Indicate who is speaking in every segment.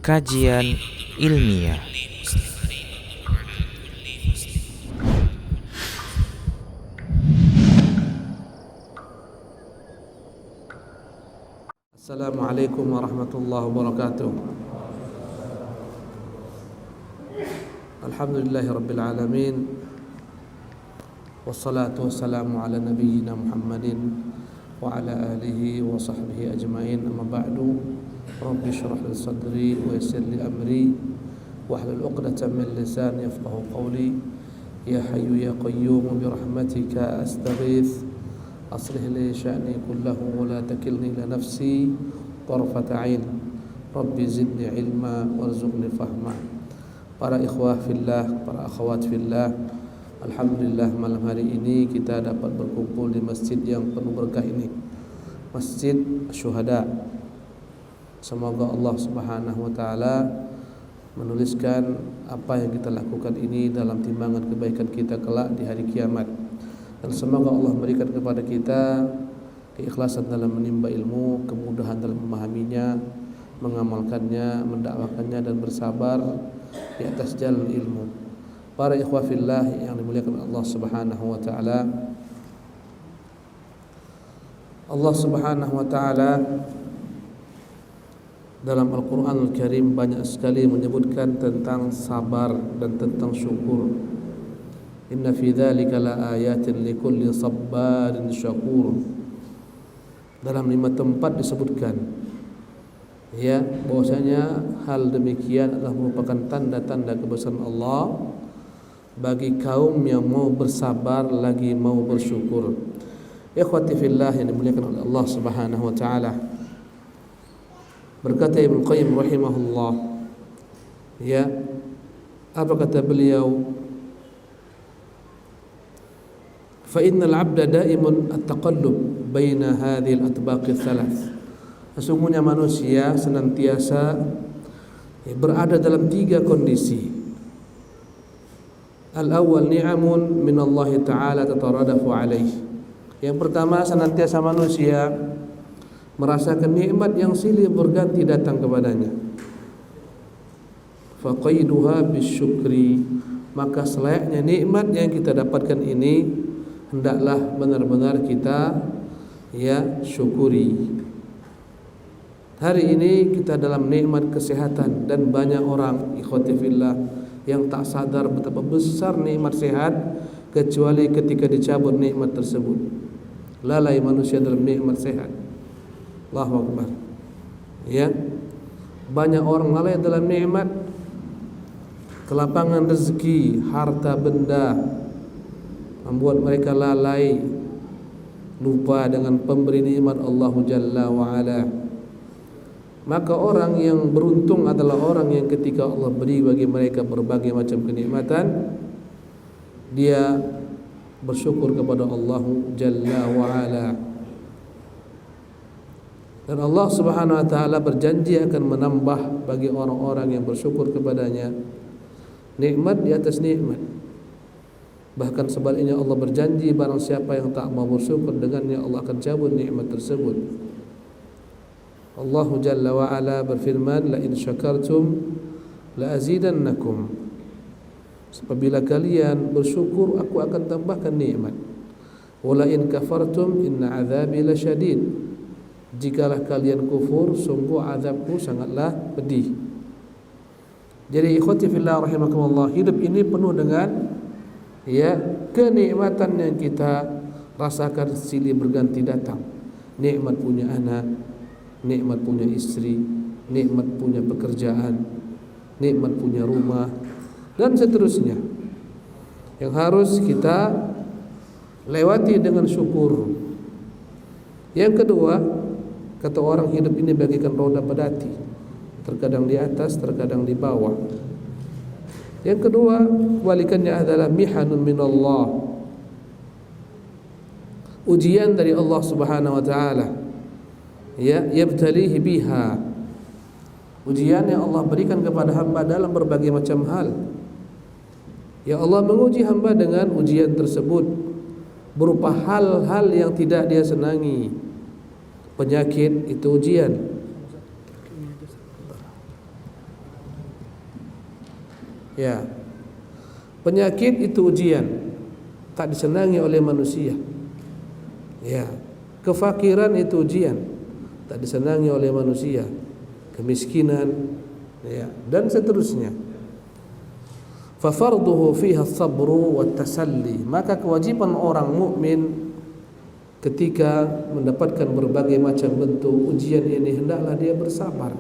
Speaker 1: Kajian ilmiah.
Speaker 2: Assalamualaikum warahmatullahi wabarakatuh. Alhamdulillahi rabbil alamin. Wassalatu wassalamu ala nabiyyina Muhammadin wa ala alihi wa sahbihi ajma'in. Amma ba'du. Rabbi shrah li sadri wa yassir li amri wahlul 'uqdatam min lisani yafqahu qawli. Ya hayyu ya qayyum bi rahmatika astaghits. Aslih li sya'ni kullahu wa la takilni ila nafsi tarfata 'ain. Rabbi zidni ilma warzuqni fahma. Para ikhwah fillah, para akhwat fillah, alhamdulillah malam hari ini kita dapat berkumpul di masjid yang penuh berkah ini, Masjid Syuhada. Semoga Allah Subhanahu wa taala menuliskan apa yang kita lakukan ini dalam timbangan kebaikan kita kelak di hari kiamat. Dan semoga Allah memberikan kepada kita keikhlasan dalam menimba ilmu, kemudahan dalam memahaminya, mengamalkannya, mendakwakannya, dan bersabar di atas jalan ilmu. Para ikhwah fillah yang dimuliakan Allah Subhanahu wa taala, Allah Subhanahu wa taala dalam Al-Qur'anul Karim banyak sekali menyebutkan tentang sabar dan tentang syukur. Inna fi dzalika laayatin likulli sabbarin syakur. Dalam 5 tempat disebutkan ya bahwasanya hal demikian adalah merupakan tanda-tanda kebesaran Allah bagi kaum yang mau bersabar lagi mau bersyukur. Ikhwati fillah yang dimuliakan oleh Allah Subhanahu wa taala. Berkata Ibnu Qayyim rahimahullah, ya, apa kata beliau? Fa innal 'abda da'imun at-taqallub baina hadhihi al-atbaq ats-thalath. Sesungguhnya manusia senantiasa berada dalam 3 kondisi. Al-awwal ni'amun min Allah Ta'ala tataradafu alaih. Yang pertama, senantiasa manusia merasakan nikmat yang silih berganti datang kepadanya. Faqaiduha bisyukri. Maka selayaknya nikmat yang kita dapatkan ini hendaklah benar-benar kita syukuri. Hari ini kita dalam nikmat kesehatan, dan banyak orang ikhwati fillah yang tak sadar betapa besar nikmat sehat kecuali ketika dicabut nikmat tersebut. Lalai manusia dalam nikmat sehat. Allahu Akbar. Ya. Banyak orang lalai dalam nikmat kelapangan rezeki, harta benda, membuat mereka lalai, lupa dengan pemberi nikmat Allah Jalla wa Ala. Maka orang yang beruntung adalah orang yang ketika Allah beri bagi mereka berbagai macam kenikmatan, dia bersyukur kepada Allah Jalla wa Ala. Dan Allah Subhanahu wa taala berjanji akan menambah bagi orang-orang yang bersyukur kepadanya nikmat di atas nikmat. Bahkan sebaliknya Allah berjanji barang siapa yang tak mau bersyukur dengannya Allah akan cabut nikmat tersebut. Allah Jalla wa Ala berfirman, la in syakartum la azidannakum. Apabila kalian bersyukur aku akan tambahkan nikmat. Wa la in kafartum inna azabi lasyadid. Jikalah kalian kufur sungguh azabku sangatlah pedih. Jadi ikhwati fillah rahimakumullah, hidup ini penuh dengan kenikmatan yang kita rasakan silih berganti datang. Nikmat punya anak, nikmat punya istri, nikmat punya pekerjaan, nikmat punya rumah, dan seterusnya, yang harus kita lewati dengan syukur. Yang kedua, kata orang, hidup ini bagaikan roda pedati, terkadang di atas, terkadang di bawah. Yang kedua, walikannya adalah mihanun minallah, ujian dari Allah Subhanahu wa taala. Yabtalihi biha, ujian yang Allah berikan kepada hamba dalam berbagai macam hal. Ya Allah menguji hamba dengan ujian tersebut berupa hal-hal yang tidak dia senangi. Penyakit itu ujian, Ya. Penyakit itu ujian, tak disenangi oleh manusia. Ya. Kefakiran itu ujian, tak disenangi oleh manusia. Kemiskinan, ya, dan seterusnya. Fa farduhu fiha as-sabru wat tasalli. Maka kewajiban orang mukmin ketika mendapatkan berbagai macam bentuk ujian ini, hendaklah dia bersabar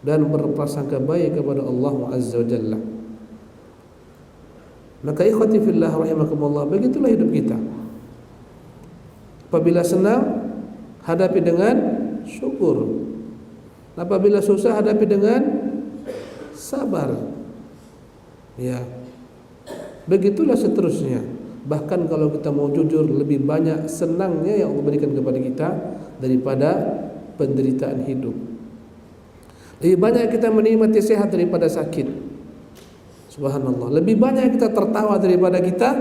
Speaker 2: dan berprasangka baik kepada Allah Azza wa Jalla. Maka ikhwati fillah rahimakumullah, begitulah hidup kita. Apabila senang, hadapi dengan syukur. Apabila susah, hadapi dengan sabar. Ya. Begitulah seterusnya. Bahkan kalau kita mau jujur, lebih banyak senangnya yang Allah berikan kepada kita daripada penderitaan hidup. Lebih banyak kita menikmati sehat daripada sakit. Subhanallah. Lebih banyak kita tertawa daripada kita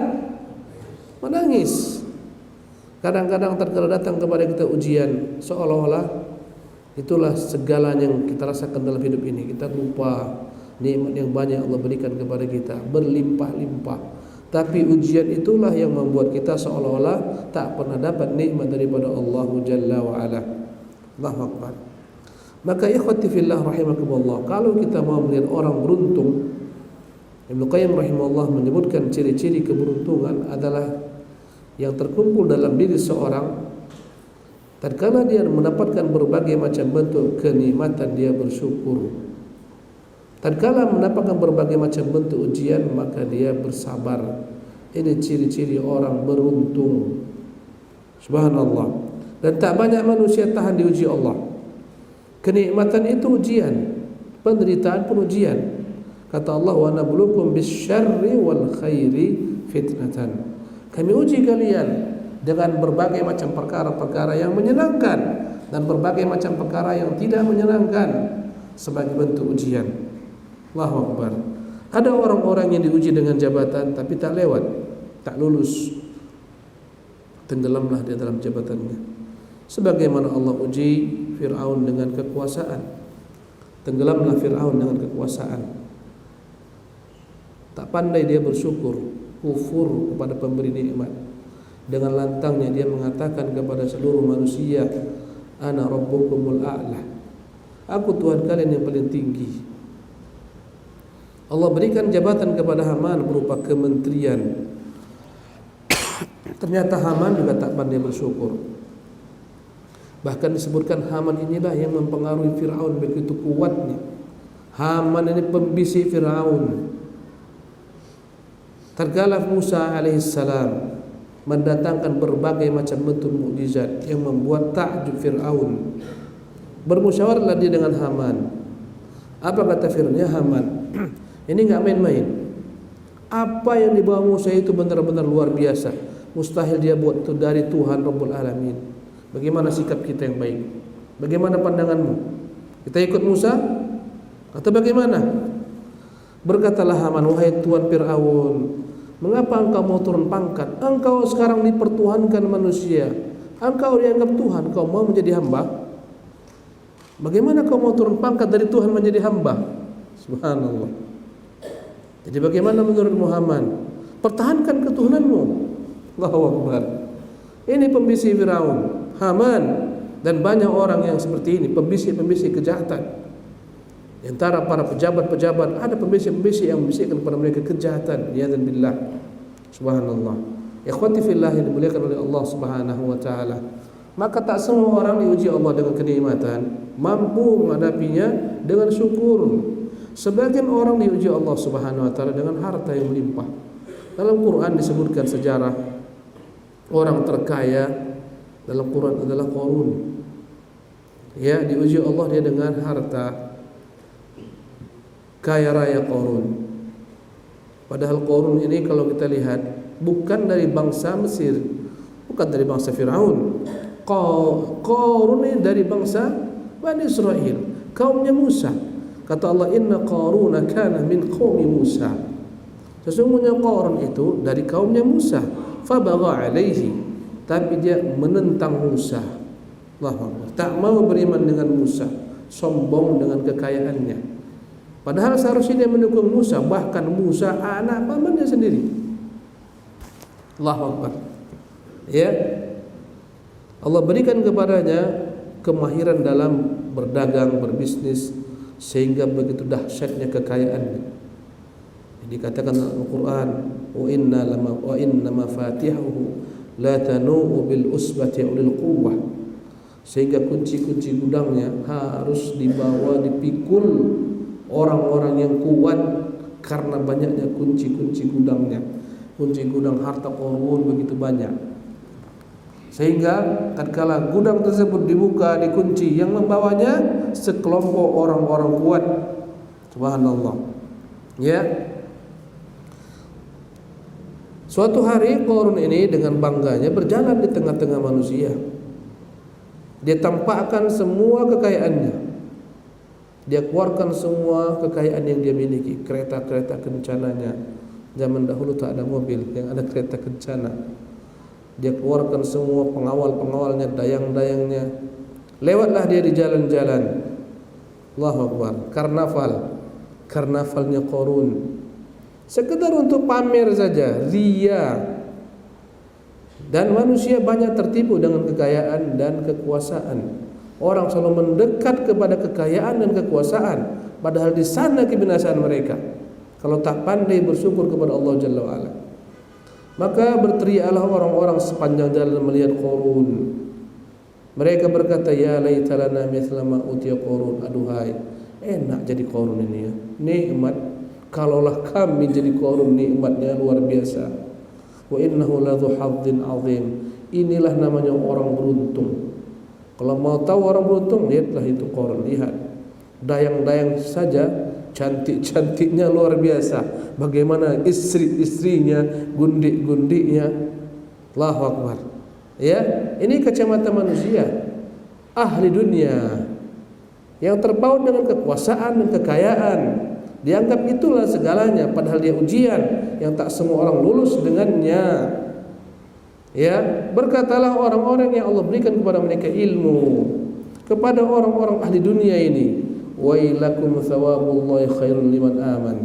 Speaker 2: menangis. Kadang-kadang terkala datang kepada kita ujian, seolah-olah itulah segalanya yang kita rasakan dalam hidup ini. Kita lupa nikmat yang banyak Allah berikan kepada kita, berlimpah-limpah. Tapi ujian itulah yang membuat kita seolah-olah tak pernah dapat nikmat daripada Allah Jalla wa Ala. Allahu Akbar. Maka ikhwati fillah rahimakumullah, kalau kita mau melihat orang beruntung, Ibnu Qayyim rahimahullah menyebutkan ciri-ciri keberuntungan adalah yang terkumpul dalam diri seorang tatkala dia mendapatkan berbagai macam bentuk kenikmatan, dia bersyukur. Tatkala mendapatkan berbagai macam bentuk ujian, maka dia bersabar. Ini ciri-ciri orang beruntung. Subhanallah. Dan tak banyak manusia tahan diuji Allah. Kenikmatan itu ujian, penderitaan pun ujian. Kata Allah, wa nabluukum bisyarri wal khairi fitnatan. Kami uji kalian dengan berbagai macam perkara-perkara yang menyenangkan dan berbagai macam perkara yang tidak menyenangkan sebagai bentuk ujian. Allahu Akbar. Ada orang-orang yang diuji dengan jabatan tapi tak lewat, tak lulus, tenggelamlah di dalam jabatannya. Sebagaimana Allah uji Fir'aun dengan kekuasaan, tenggelamlah Fir'aun dengan kekuasaan. Tak pandai dia bersyukur, kufur kepada pemberi nikmat. Dengan lantangnya dia mengatakan kepada seluruh manusia, ana rabbukumul a'la. Aku Tuhan kalian yang paling tinggi. Allah berikan jabatan kepada Haman berupa kementerian. Ternyata Haman juga tak pandai bersyukur. Bahkan disebutkan Haman inilah yang mempengaruhi Fir'aun begitu kuatnya. Haman ini pembisik Fir'aun. Tatkala Musa alaihissalam mendatangkan berbagai macam bentuk mukjizat yang membuat takjub Fir'aun, bermusyawarahlah dia dengan Haman. Apa kata Fir'aun? Ya Haman, ini enggak main-main. Apa yang dibawa Musa itu benar-benar luar biasa. Mustahil dia buat itu dari Tuhan Rabbul Alamin. Bagaimana sikap kita yang baik? Bagaimana pandanganmu? Kita ikut Musa atau bagaimana? Berkatalah Haman, wahai Tuan Fir'aun, mengapa engkau mau turun pangkat? Engkau sekarang dipertuhankan manusia. Engkau dianggap Tuhan, kau mau menjadi hamba? Bagaimana kau mau turun pangkat dari Tuhan menjadi hamba? Subhanallah. Jadi bagaimana menurut Muhammad? Pertahankan ketuhananmu. Allahu Akbar. Ini pembisik Firaun, Haman, dan banyak orang yang seperti ini, pembisik-pembisik kejahatan. Di antara para pejabat-pejabat ada pembisik-pembisik yang membisikkan kepada mereka kejahatan. Ya'dzan billah. Subhanallah. Ikhwati fillah yang dimuliakan oleh Allah Subhanahu wa taala. Maka tak semua orang diuji Allah dengan kenikmatan mampu menghadapinya dengan syukur. Sebagian orang diuji Allah Subhanahu wa taala dengan harta yang melimpah. Dalam Quran disebutkan sejarah orang terkaya dalam Quran adalah Qarun. Ya, diuji Allah dia dengan harta. Kaya raya Qarun. Padahal Qarun ini kalau kita lihat bukan dari bangsa Mesir, bukan dari bangsa Firaun. Qarun ini dari bangsa Bani Israel, kaumnya Musa. Kata Allah, inna Qaruna kana min qaumi Musa. Sesungguhnya Qarun itu dari kaumnya Musa. Fabagha alaihi, tapi dia menentang Musa. Allahu Akbar. Tak mau beriman dengan Musa, sombong dengan kekayaannya. Padahal seharusnya dia mendukung Musa, bahkan Musa anak pamannya sendiri. Allahu Akbar. Ya. Allah berikan kepadanya kemahiran dalam berdagang, berbisnis, sehingga begitu dahsyatnya kekayaannya. Dikatakan dalam Al-Quran, wa inna mafatihahu la tanu'u bil usbati ulil quwwah, sehingga kunci-kunci gudangnya harus dibawa, dipikul orang-orang yang kuat karena banyaknya kunci-kunci gudangnya. Kunci gudang harta Qarun begitu banyak, sehingga tatkala gudang tersebut dibuka, dikunci, yang membawanya sekelompok orang-orang kuat. Subhanallah. Ya. Suatu hari Qarun ini dengan bangganya berjalan di tengah-tengah manusia. Dia tampakkan semua kekayaannya. Dia keluarkan semua kekayaan yang dia miliki, kereta-kereta kencananya. Zaman dahulu tak ada mobil, yang ada kereta kencana. Dia keluarkan semua pengawal-pengawalnya, dayang-dayangnya. Lewatlah dia di jalan-jalan. Allahu Akbar. Karnavalnya Qarun. Sekedar untuk pamer saja, ria. Dan manusia banyak tertipu dengan kekayaan dan kekuasaan. Orang selalu mendekat kepada kekayaan dan kekuasaan, padahal di sana kebinasaan mereka. Kalau tak pandai bersyukur kepada Allah Jalla wa'ala. Maka berteriaklah orang-orang sepanjang jalan melihat Qarun. Mereka berkata, ya laita lana mithla ma utiya Qarun. Aduhai, enak jadi Qarun ini ya, nikmat. Kalaulah kami jadi Qarun, nikmatnya luar biasa. Wa innahu ladzu hadzin azim. Inilah namanya orang beruntung. Kalau mau tahu orang beruntung, lihatlah itu Qarun. Lihat dayang-dayang saja cantik-cantiknya luar biasa. Bagaimana istri-istrinya, gundik-gundiknya. Allahu Akbar. Ya, ini kacamata manusia ahli dunia yang terpaut dengan kekuasaan dan kekayaan. Dianggap itulah segalanya, padahal dia ujian yang tak semua orang lulus dengannya. Ya, berkatalah orang-orang yang Allah berikan kepada mereka ilmu, kepada orang-orang ahli dunia ini, wailakum thawabullahi khairul liman aman.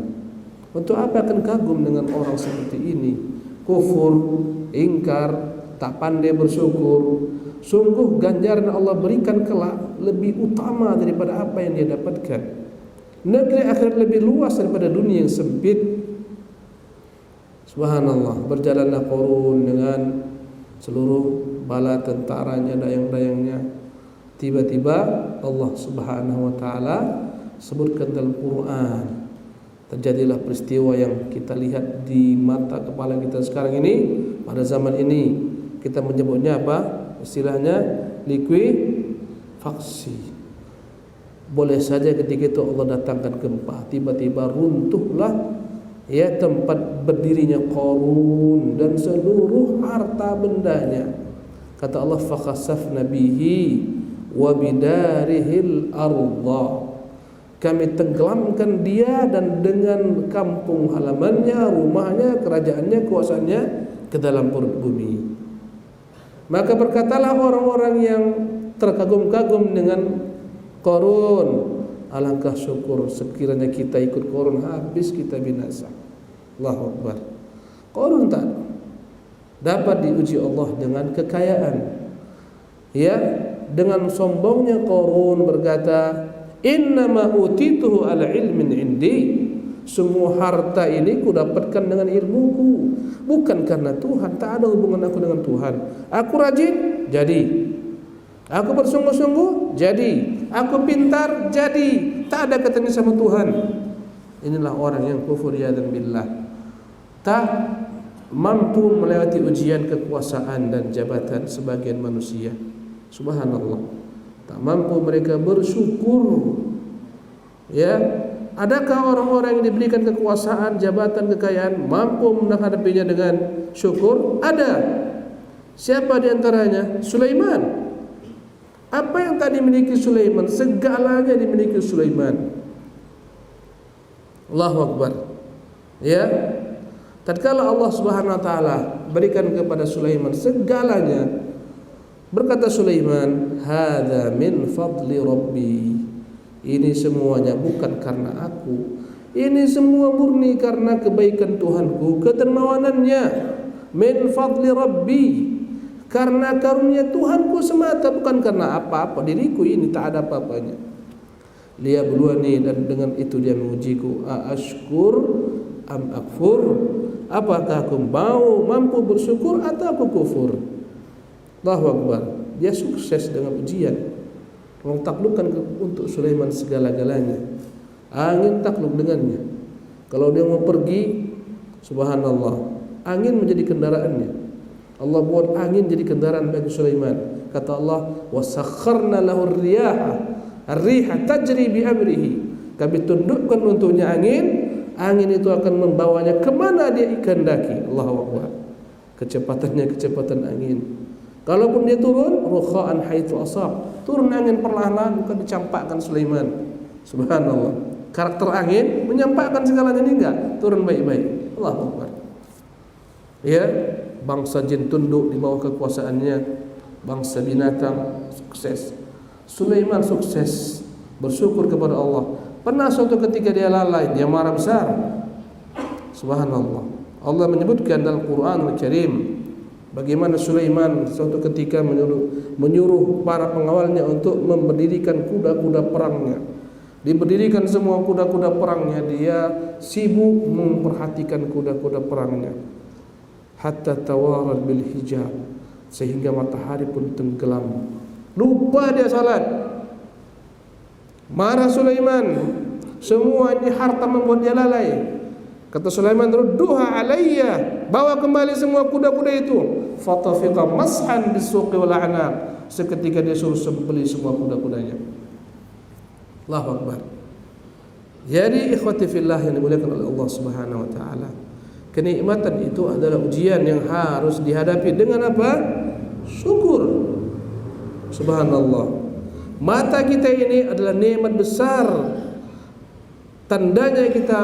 Speaker 2: Untuk apa akan kagum dengan orang seperti ini? Kufur, ingkar, tak pandai bersyukur. Sungguh ganjaran Allah berikan kelak lebih utama daripada apa yang dia dapatkan. Negeri akhirat lebih luas daripada dunia yang sempit. Subhanallah. Berjalanlah Qarun dengan seluruh bala tentaranya, dayang-dayangnya. Tiba-tiba Allah Subhanahu wa taala sebutkan dalam Quran, terjadilah peristiwa yang kita lihat di mata kepala kita sekarang ini. Pada zaman ini kita menyebutnya apa? Istilahnya likuifaksi. Boleh saja ketika itu Allah datangkan gempa, tiba-tiba runtuhlah ya tempat berdirinya Qarun dan seluruh harta bendanya. Kata Allah, fakhasafna bihi wa bidarihil ardha. Kami tenggelamkan dia dan dengan kampung halamannya, rumahnya, kerajaannya, kuasaannya ke dalam perut bumi. Maka berkatalah orang-orang yang terkagum-kagum dengan Qarun, alangkah syukur sekiranya kita ikut Qarun, habis kita binasa. Allahu Akbar. Qarun tak dapat diuji Allah dengan kekayaan. Ya, dengan sombongnya Qarun berkata, innama utituhu ala ilmin indi. Semua harta ini ku dapatkan dengan ilmuku, bukan karena Tuhan. Tak ada hubungan aku dengan Tuhan. Aku rajin, jadi. Aku bersungguh-sungguh, jadi. Aku pintar, jadi. Tak ada katanya sama Tuhan. Inilah orang yang kufur ya dan billah. Tak mampu melewati ujian kekuasaan dan jabatan sebagian manusia. Subhanallah. Tak mampu mereka bersyukur. Ya, adakah orang-orang yang diberikan kekuasaan, jabatan, kekayaan mampu menghadapinya dengan syukur? Ada. Siapa di antaranya? Sulaiman. Apa yang tadi dimiliki Sulaiman? Segalanya dimiliki Sulaiman. Allahu Akbar. Ya. Tatkala Allah Subhanahu wa taala berikan kepada Sulaiman segalanya, berkata Sulaiman, "Hadza min fadli Rabbi." Ini semuanya bukan karena aku. Ini semua murni karena kebaikan Tuhanku, kedermawanannya. Min fadli Rabbi, karena karunia Tuhanku semata, bukan karena apa-apa diriku ini, tak ada apa-apanya. Liyabluwani, dan dengan itu dia mengujiku. Ashkur am akfur, apakah aku mampu bersyukur atau aku kufur. Allahu Akbar. Dia sukses dengan ujian. Orang taklukkan untuk Sulaiman segala-galanya. Angin takluk dengannya. Kalau dia mau pergi, subhanallah, angin menjadi kendaraannya. Allah buat angin jadi kendaraan bagi Sulaiman. Kata Allah, wasakharna lahu ar-riha tajri bi amrihi. Kami tundukkan untuknya angin. Angin itu akan membawanya kemana dia kehendaki. Allahu Akbar. Kecepatannya kecepatan angin. Kalaupun dia turun, rukha'an haitsu asab, turun angin perlahan-lahan, bukan dicampakkan Sulaiman. Subhanallah. Karakter angin menyampaikan segalanya, ini enggak, turun baik-baik. Allahu Akbar. Ya, bangsa jin tunduk di bawah kekuasaannya, bangsa binatang sukses. Sulaiman sukses, bersyukur kepada Allah. Pernah suatu ketika dia lalai, dia marah besar. Subhanallah. Allah menyebutkan dalam Quran Al-Karim bagaimana Sulaiman suatu ketika menyuruh para pengawalnya untuk mendirikan kuda-kuda perangnya. Diberdirikan semua kuda-kuda perangnya, dia sibuk memperhatikan kuda-kuda perangnya. Hatta tawarat bil hijab, sehingga matahari pun tenggelam. Lupa dia salat. Marah Sulaiman. Semua ini harta membuat dia lalai. Kata Sulaiman, rudduha alayya, bawa kembali semua kuda-kuda itu. Fatafiqa mas'an bisuqi wal a'naq, seketika dia suruh sembelih semua kuda-kudanya. Allahu Akbar. Jadi ikhwati fillah yang dimuliakan oleh Allah Subhanahu wa taala, kenikmatan itu adalah ujian yang harus dihadapi dengan apa? Syukur. Subhanallah. Mata kita ini adalah nikmat besar. Tandanya kita,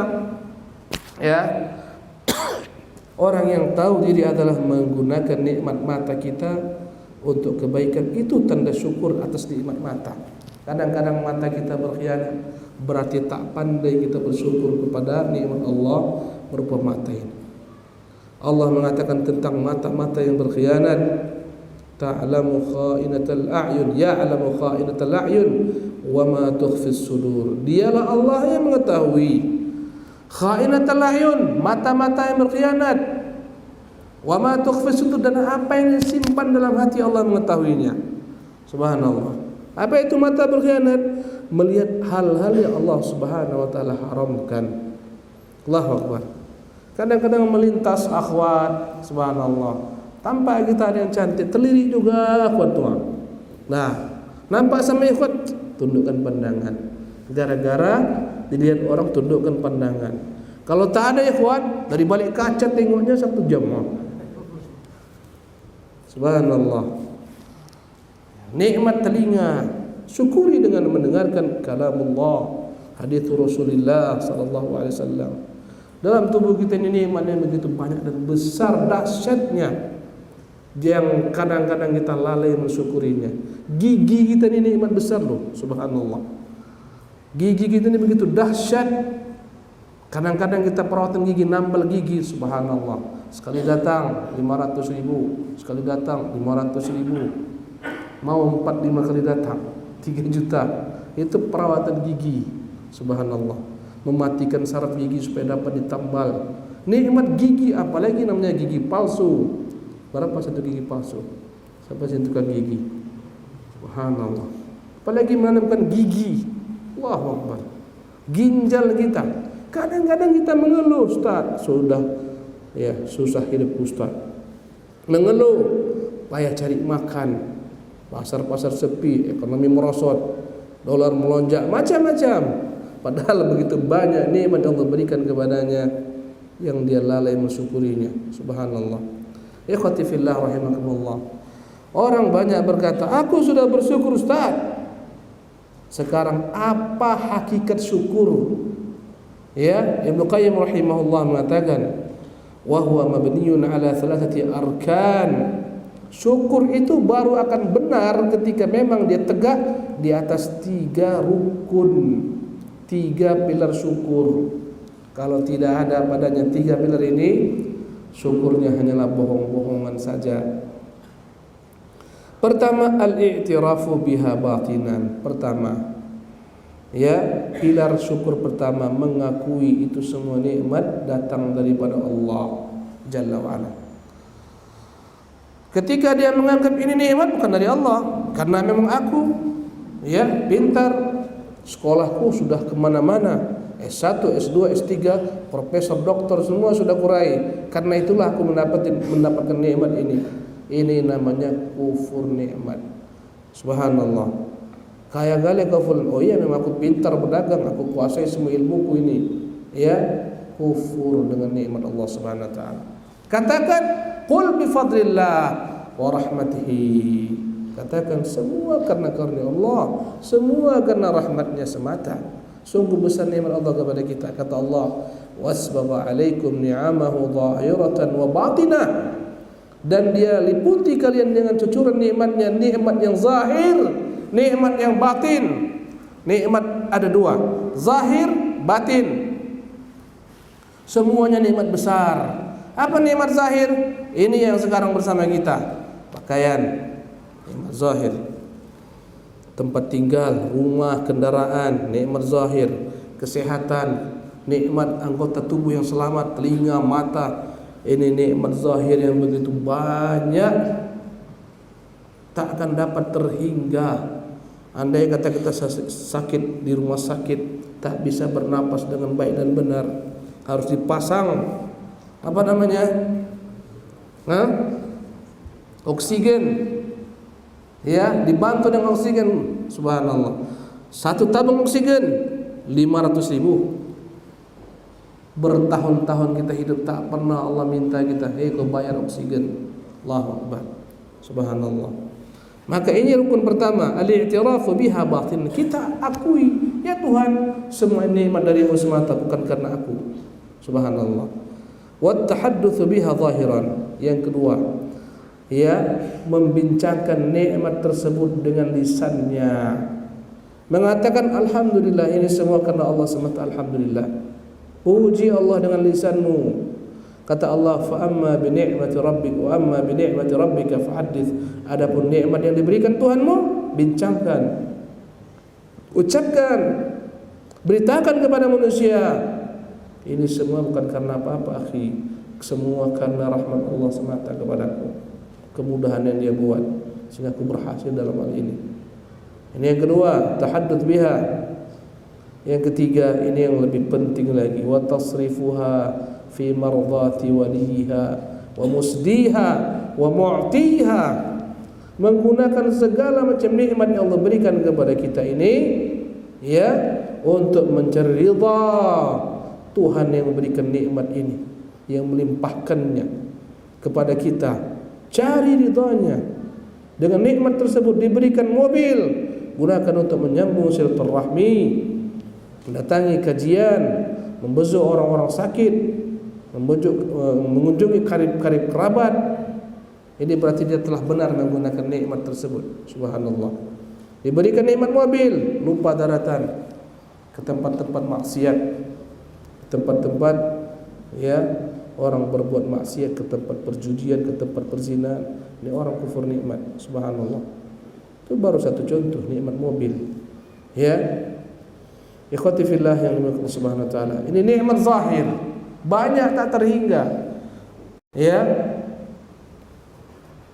Speaker 2: ya, orang yang tahu diri adalah menggunakan nikmat mata kita untuk kebaikan, itu tanda syukur atas nikmat mata. Kadang-kadang mata kita berkhianat, berarti tak pandai kita bersyukur kepada nikmat Allah berupa mata ini. Allah mengatakan tentang mata-mata yang berkhianat, ta'lamu kha'inatal a'yun, ya'lamu kha'inatal a'yun wa ma tukhfis sudur. Dialah Allah yang mengetahui kha'inatal a'yun, mata-mata yang berkhianat, wa ma tukhfis sudur, dan apa yang disimpan dalam hati Allah mengetahuinya. Subhanallah. Apa itu mata berkhianat? Melihat hal-hal yang Allah Subhanahu wa taala haramkan. Allahu Akbar. Kadang-kadang melintas akhwat, subhanallah, tampak kita ada yang cantik, terlirik juga akhwat tua. Nah, nampak sama ikhwat, tundukkan pandangan. Gara-gara dilihat orang, tundukkan pandangan. Kalau tak ada ikhwat, dari balik kaca tengoknya 1 jam. Subhanallah. Nikmat telinga, syukuri dengan mendengarkan kalamullah, hadits Rasulullah sallallahu alaihi wasallam. Dalam tubuh kita ini nikmat yang begitu banyak dan besar dahsyatnya, yang kadang-kadang kita lalai mensyukurinya. Gigi kita ini nikmat besar loh, subhanallah. Gigi kita ini begitu dahsyat. Kadang-kadang kita perawatan gigi, nambal gigi, subhanallah. Sekali datang 500.000, sekali datang 500.000. Mau 4-5 kali datang 3 juta. Itu perawatan gigi, subhanallah. Mematikan saraf gigi supaya dapat ditambal. Nikmat gigi, apalagi namanya gigi palsu. Berapa satu gigi palsu? Siapa sih tukang gigi? Subhanallah. Apalagi menanamkan gigi. Allahu Akbar. Ginjal kita. Kadang-kadang kita mengeluh, Ustaz, sudah ya susah hidup Ustaz. Mengeluh, payah cari makan. Pasar-pasar sepi, ekonomi merosot, dolar melonjak, macam-macam. Padahal begitu banyak nikmat yang Allah berikan kepadanya yang dia lalai mensyukurinya. Subhanallah. Ikhwati fillah rahimakumullah. Orang banyak berkata, aku sudah bersyukur Ustaz. Sekarang apa hakikat syukur? Ya, Ibnu Qayyim rahimahullah mengatakan, wa huwa mabniyun ala thalathati arkan. Syukur itu baru akan benar ketika memang dia tegak di atas 3 rukun, 3 pilar syukur. Kalau tidak ada padanya 3 pilar ini, syukurnya hanyalah bohong-bohongan saja. Pertama, al-i'tirafu biha batinan. Pertama, ya, pilar syukur pertama, mengakui itu semua nikmat datang daripada Allah Jalla wa'ala. Ketika dia menganggap ini nikmat bukan dari Allah, karena memang aku ya pintar, sekolahku sudah kemana-mana, S1, S2, S3, profesor, doktor, semua sudah kurai. Karena itulah aku mendapatkan nikmat ini. Ini namanya kufur nikmat. Subhanallah. Kayak kali kufur. Oh iya, memang aku pintar berdagang, aku kuasai semua ilmuku ini. Ya, kufur dengan nikmat Allah Subhanahu wa taala. Katakan qul bi fadlillah wa rahmatihi. Katakan semua karena karunia Allah, semua karena rahmatnya semata. Sungguh besar nikmat Allah kepada kita. Kata Allah, wasbagha alaikum ni'amahu dhahiratan wa batinah. Dan dia liputi kalian dengan cucuran nikmatnya, nikmat yang zahir, nikmat yang batin. Nikmat ada 2, zahir, batin. Semuanya nikmat besar. Apa nikmat zahir? Ini yang sekarang bersama kita. Pakaian, nikmat zahir. Tempat tinggal, rumah, kendaraan, nikmat zahir. Kesehatan, nikmat anggota tubuh yang selamat, telinga, mata. Ini nikmat zahir yang begitu banyak, tak akan dapat terhingga. Andai kata kita sakit di rumah sakit, tak bisa bernapas dengan baik dan benar, harus dipasang apa namanya? Oksigen. Ya, dibantu dengan oksigen. Subhanallah. 1 tabung oksigen 500.000. Bertahun-tahun kita hidup tak pernah Allah minta kita, kau bayar oksigen. Allahu Akbar. Subhanallah. Maka ini rukun pertama, al-i'tirafu biha batin. Kita akui, ya Tuhan, semua nikmat darimu semata, bukan karena aku. Subhanallah. Wat tahaddutsu biha zahiran. Yang kedua, ya, membincangkan nikmat tersebut dengan lisannya. Mengatakan alhamdulillah, ini semua karena Allah semata, alhamdulillah. Puji Allah dengan lisanmu. Kata Allah, fa amma bi ni'mati rabbik wa amma bi ni'mati rabbika fahaddits. Adapun nikmat yang diberikan Tuhanmu, bincangkan. Ucapkan, beritakan kepada manusia. Ini semua bukan karena apa-apa, akhi. Semua karena rahmat Allah semata kepadaku. Kemudahan yang dia buat sehingga aku berhasil dalam hal ini. Ini yang kedua, tahadduts biha. Yang ketiga, ini yang lebih penting lagi, wa tasrifuha fi mardati waliha wa musdiha wa mu'tiha. Menggunakan segala macam nikmat yang Allah berikan kepada kita ini, ya, untuk mencari ridha Tuhan yang memberikan nikmat ini, yang melimpahkannya kepada kita. Cari ridhanya. Dengan nikmat tersebut diberikan mobil, gunakan untuk menyambung silaturahmi, mendatangi kajian, membesuk orang-orang sakit, mengunjungi karib-karib kerabat. Ini berarti dia telah benar menggunakan nikmat tersebut. Subhanallah. Diberikan nikmat mobil, lupa daratan ke tempat-tempat maksiat, ke tempat-tempat ya orang berbuat maksiat, ke tempat perjudian, ke tempat perzinahan. Ini orang kufur nikmat. Subhanallah. Itu baru satu contoh nikmat mobil. Ya. Ikhwati fillah yang dimuliakan Allah Subhanahu wa taala. Ini nikmat zahir, banyak tak terhingga. Ya.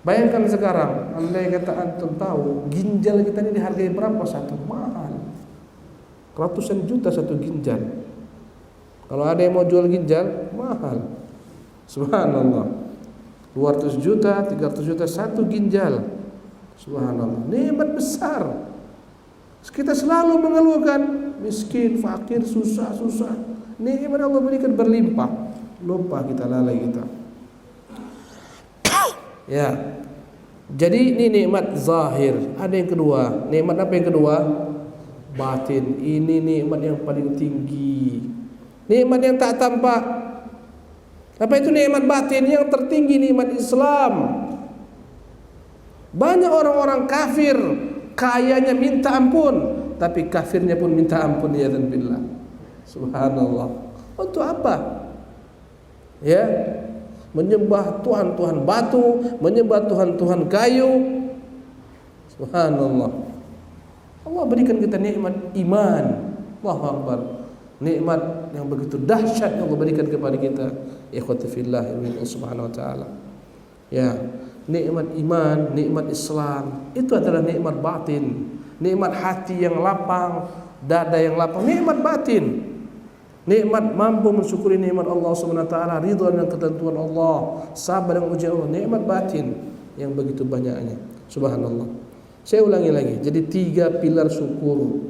Speaker 2: Bayangkan sekarang, andai kata antum tahu ginjal kita ini dihargai berapa satu? Mahal. Ratusan juta satu ginjal. Kalau ada yang mau jual ginjal, mahal. Subhanallah. 200 juta, 300 juta satu ginjal. Subhanallah. Nikmat besar. Kita selalu mengeluhkan miskin, fakir, susah. Nikmat Allah berikan berlimpah. Lupa kita, lalai kita. Ya. Jadi ini nikmat zahir. Ada yang kedua. Nikmat apa yang kedua? Batin. Ini nikmat yang paling tinggi. Nikmat yang tak tampak. Apa itu nikmat batin? Yang tertinggi nikmat Islam. Banyak orang-orang kafir, kayanya minta ampun, tapi kafirnya pun minta ampun, ya dan billah. Subhanallah. Untuk apa? Ya, menyembah Tuhan-Tuhan batu, menyembah Tuhan-Tuhan kayu. Subhanallah. Allah berikan kita nikmat iman. Allahu Akbar. Nikmat yang begitu dahsyat yang Allah berikan kepada kita. Ikhwati fillah subhanahu wa ta'ala. Ya, nikmat iman, nikmat Islam itu adalah nikmat batin, nikmat hati yang lapang, dada yang lapang, nikmat batin, nikmat mampu mensyukuri nikmat Allah Subhanahu wa taala, ridha dengan ketentuan Allah, sabar dengan ujian Allah, nikmat batin yang begitu banyaknya. Subhanallah. Saya ulangi lagi. Jadi 3 pilar syukur.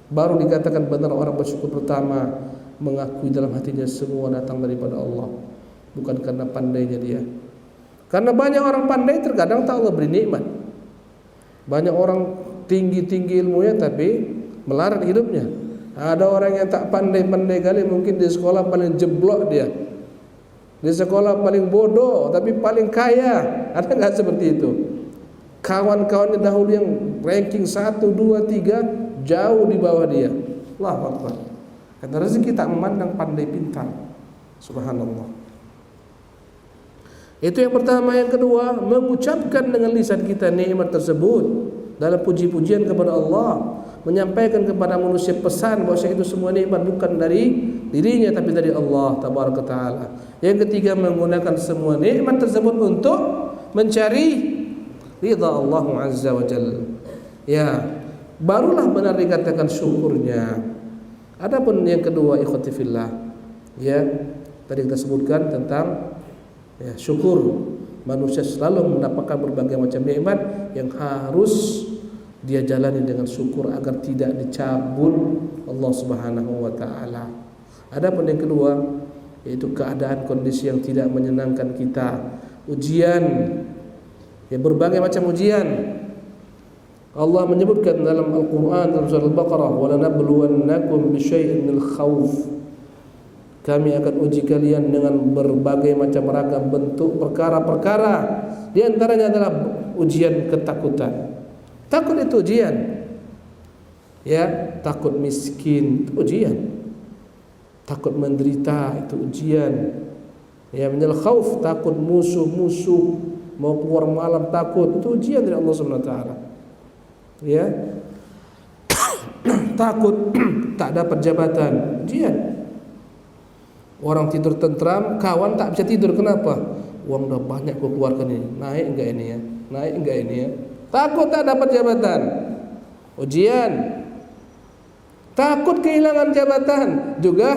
Speaker 2: Baru dikatakan benar orang bersyukur. Pertama, mengakui dalam hatinya semua datang daripada Allah, bukan karena pandainya dia. Karena banyak orang pandai terkadang tak Allah beri nikmat. Banyak orang tinggi-tinggi ilmunya tapi melarat hidupnya. Ada orang yang tak pandai-pandai kali, mungkin di sekolah paling jeblok dia, di sekolah paling bodoh tapi paling kaya. Ada nggak seperti itu? Kawan-kawannya dahulu yang ranking 1, 2, 3 jauh di bawah dia. Allahu Akbar. Karena rezeki tak memandang pandai pintar. Subhanallah. Itu yang pertama. Yang kedua, mengucapkan dengan lisan kita nikmat tersebut dalam puji-pujian kepada Allah, menyampaikan kepada manusia pesan bahwa itu semua nikmat bukan dari dirinya tapi dari Allah tabaraka taala. Yang ketiga, menggunakan semua nikmat tersebut untuk mencari ridha Allah azza wa jalla. Ya, barulah benar dikatakan syukurnya. Adapun yang kedua, ikhwati fillah, ya, tadi kita sebutkan tentang ya, syukur. Manusia selalu mendapatkan berbagai macam nikmat yang harus dia jalani dengan syukur agar tidak dicabut Allah Subhanahu wa taala. Adapun yang kedua, yaitu keadaan kondisi yang tidak menyenangkan kita, ujian, ya berbagai macam ujian. Allah menyebutkan dalam Al-Qur'an dalam surah Al-Baqarah, "Wa lanabluwannakum bisyai'in minal khauf." Kami akan uji kalian dengan berbagai macam ragam bentuk perkara-perkara. Di antaranya adalah ujian ketakutan. Takut itu ujian. Ya, takut miskin itu ujian. Takut menderita itu ujian. Ya, minal khauf, takut musuh-musuh mau keluar malam takut, itu ujian dari Allah Subhanahu wa taala. Ya. Takut tak dapat jabatan, ujian. Orang tidur tentram, kawan tak bisa tidur. Kenapa? Uang udah banyak kau keluarkan ini. Naik enggak ini ya? Naik enggak ini ya? Takut tak dapat jabatan, ujian. Takut kehilangan jabatan, juga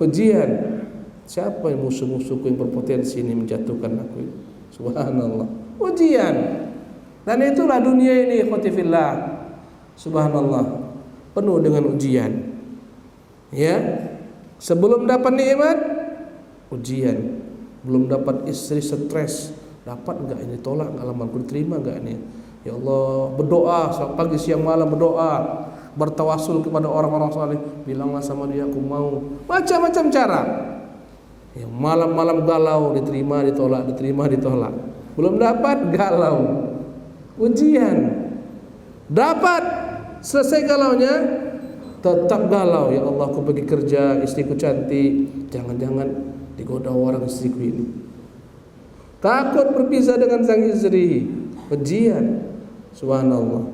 Speaker 2: ujian. Siapa yang musuh-musuhku yang berpotensi ini menjatuhkan aku? Subhanallah. Ujian. Dan itulah dunia ini, ikhwati fillah. Subhanallah. Penuh dengan ujian. Ya. Sebelum dapat nikmat, ujian. Belum dapat istri, stres. Dapat enggak ini, tolak enggak lamarku, diterima enggak ini? Ya Allah, berdoa pagi siang malam, berdoa, bertawasul kepada orang-orang saleh, bilanglah sama dia aku mau. Macam-macam cara. Ya, malam-malam galau, diterima ditolak, diterima ditolak. Belum dapat, galau. Ujian. Dapat, selesai galaunya, tetap galau. Ya Allah, aku pergi kerja, istriku cantik, jangan-jangan digoda orang istriku ini. Takut berpisah dengan sang istri, ujian. Subhanallah.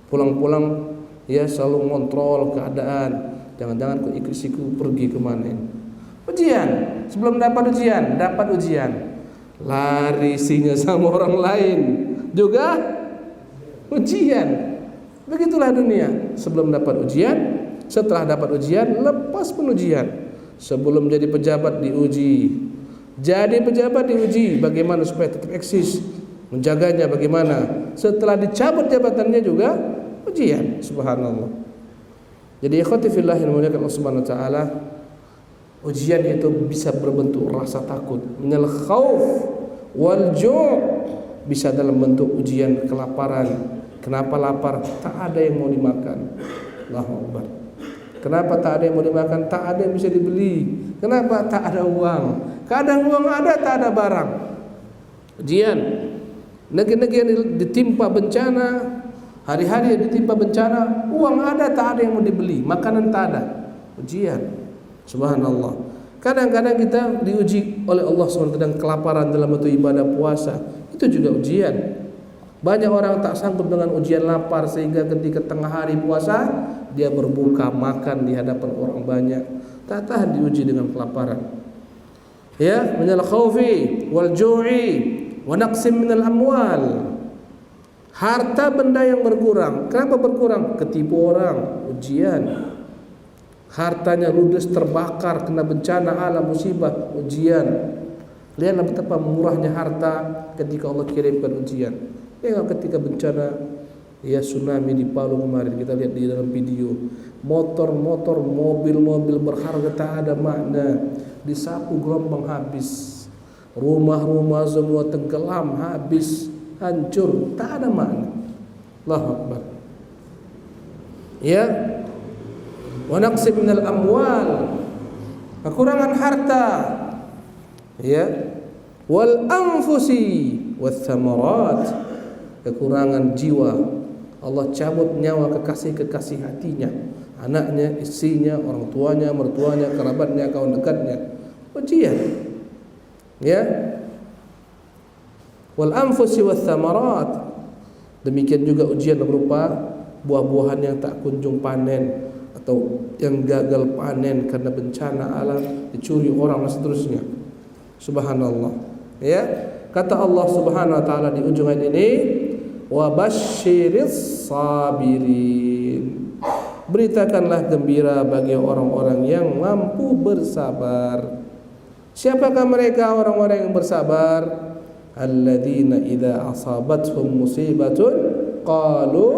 Speaker 2: Pulang-pulang ya selalu kontrol keadaan, jangan-jangan aku istriku pergi kemana ini. Ujian. Sebelum dapat ujian, dapat ujian, lari singa sama orang lain, juga ujian. Begitulah dunia. Sebelum dapat ujian, setelah dapat ujian, lepas penujian. Sebelum jadi pejabat diuji, jadi pejabat diuji bagaimana supaya tetap eksis, menjaganya bagaimana. Setelah dicabut jabatannya juga ujian. Subhanallah. Jadi ikhwati fillah yang dimuliakan Allah Subhanahu wa taala, ujian itu bisa berbentuk rasa takut, minal khauf wal ju', bisa dalam bentuk ujian kelaparan. Kenapa lapar? Tak ada yang mau dimakan. Allahu Akbar. Kenapa tak ada yang mau dimakan? Tak ada yang bisa dibeli. Kenapa? Tak ada uang. Kadang uang ada, tak ada barang. Ujian. Negeri-negeri yang ditimpa bencana, hari-hari yang ditimpa bencana, uang ada tak ada yang mau dibeli, makanan tak ada. Ujian. Subhanallah. Kadang-kadang kita diuji oleh Allah SWT dengan kelaparan dalam bentuk ibadah puasa. Itu juga ujian. Banyak orang tak sanggup dengan ujian lapar, sehingga ketika tengah hari puasa dia berbuka makan di hadapan orang banyak, tak tahan diuji dengan kelaparan. Ya, minal khaufi wal ju'i wa naqsim minal amwal. Harta benda yang berkurang. Kenapa berkurang? Ketipu orang, ujian. Hartanya ludes, terbakar, kena bencana alam, musibah, ujian. Lihatlah betapa murahnya harta ketika Allah kirimkan ujian. Ketika bencana tsunami di Palu kemarin, kita lihat di dalam video, motor-motor, mobil-mobil berharga tak ada makna disapu gelombang habis, rumah-rumah semua tenggelam habis, hancur, tak ada makna. Allahu Akbar. Ya, wa naqsim minal amwal, kekurangan harta. Ya, wal anfusi wath thamarat, kekurangan jiwa. Allah cabut nyawa kekasih-kekasih hatinya, anaknya, istrinya, orang tuanya, mertuanya, kerabatnya, kawan dekatnya. Ujian. Ya. Wal anfusi wath thamarat. Demikian juga ujian berupa buah-buahan yang tak kunjung panen atau yang gagal panen karena bencana alam, dicuri orang dan seterusnya. Subhanallah. Ya. Kata Allah Subhanahu wa taala di ujung ayat ini, wa basyiris sabirin. Beritakanlah gembira bagi orang-orang yang mampu bersabar. Siapakah mereka orang-orang yang bersabar? Alladzina idza asabathum musibatun qalu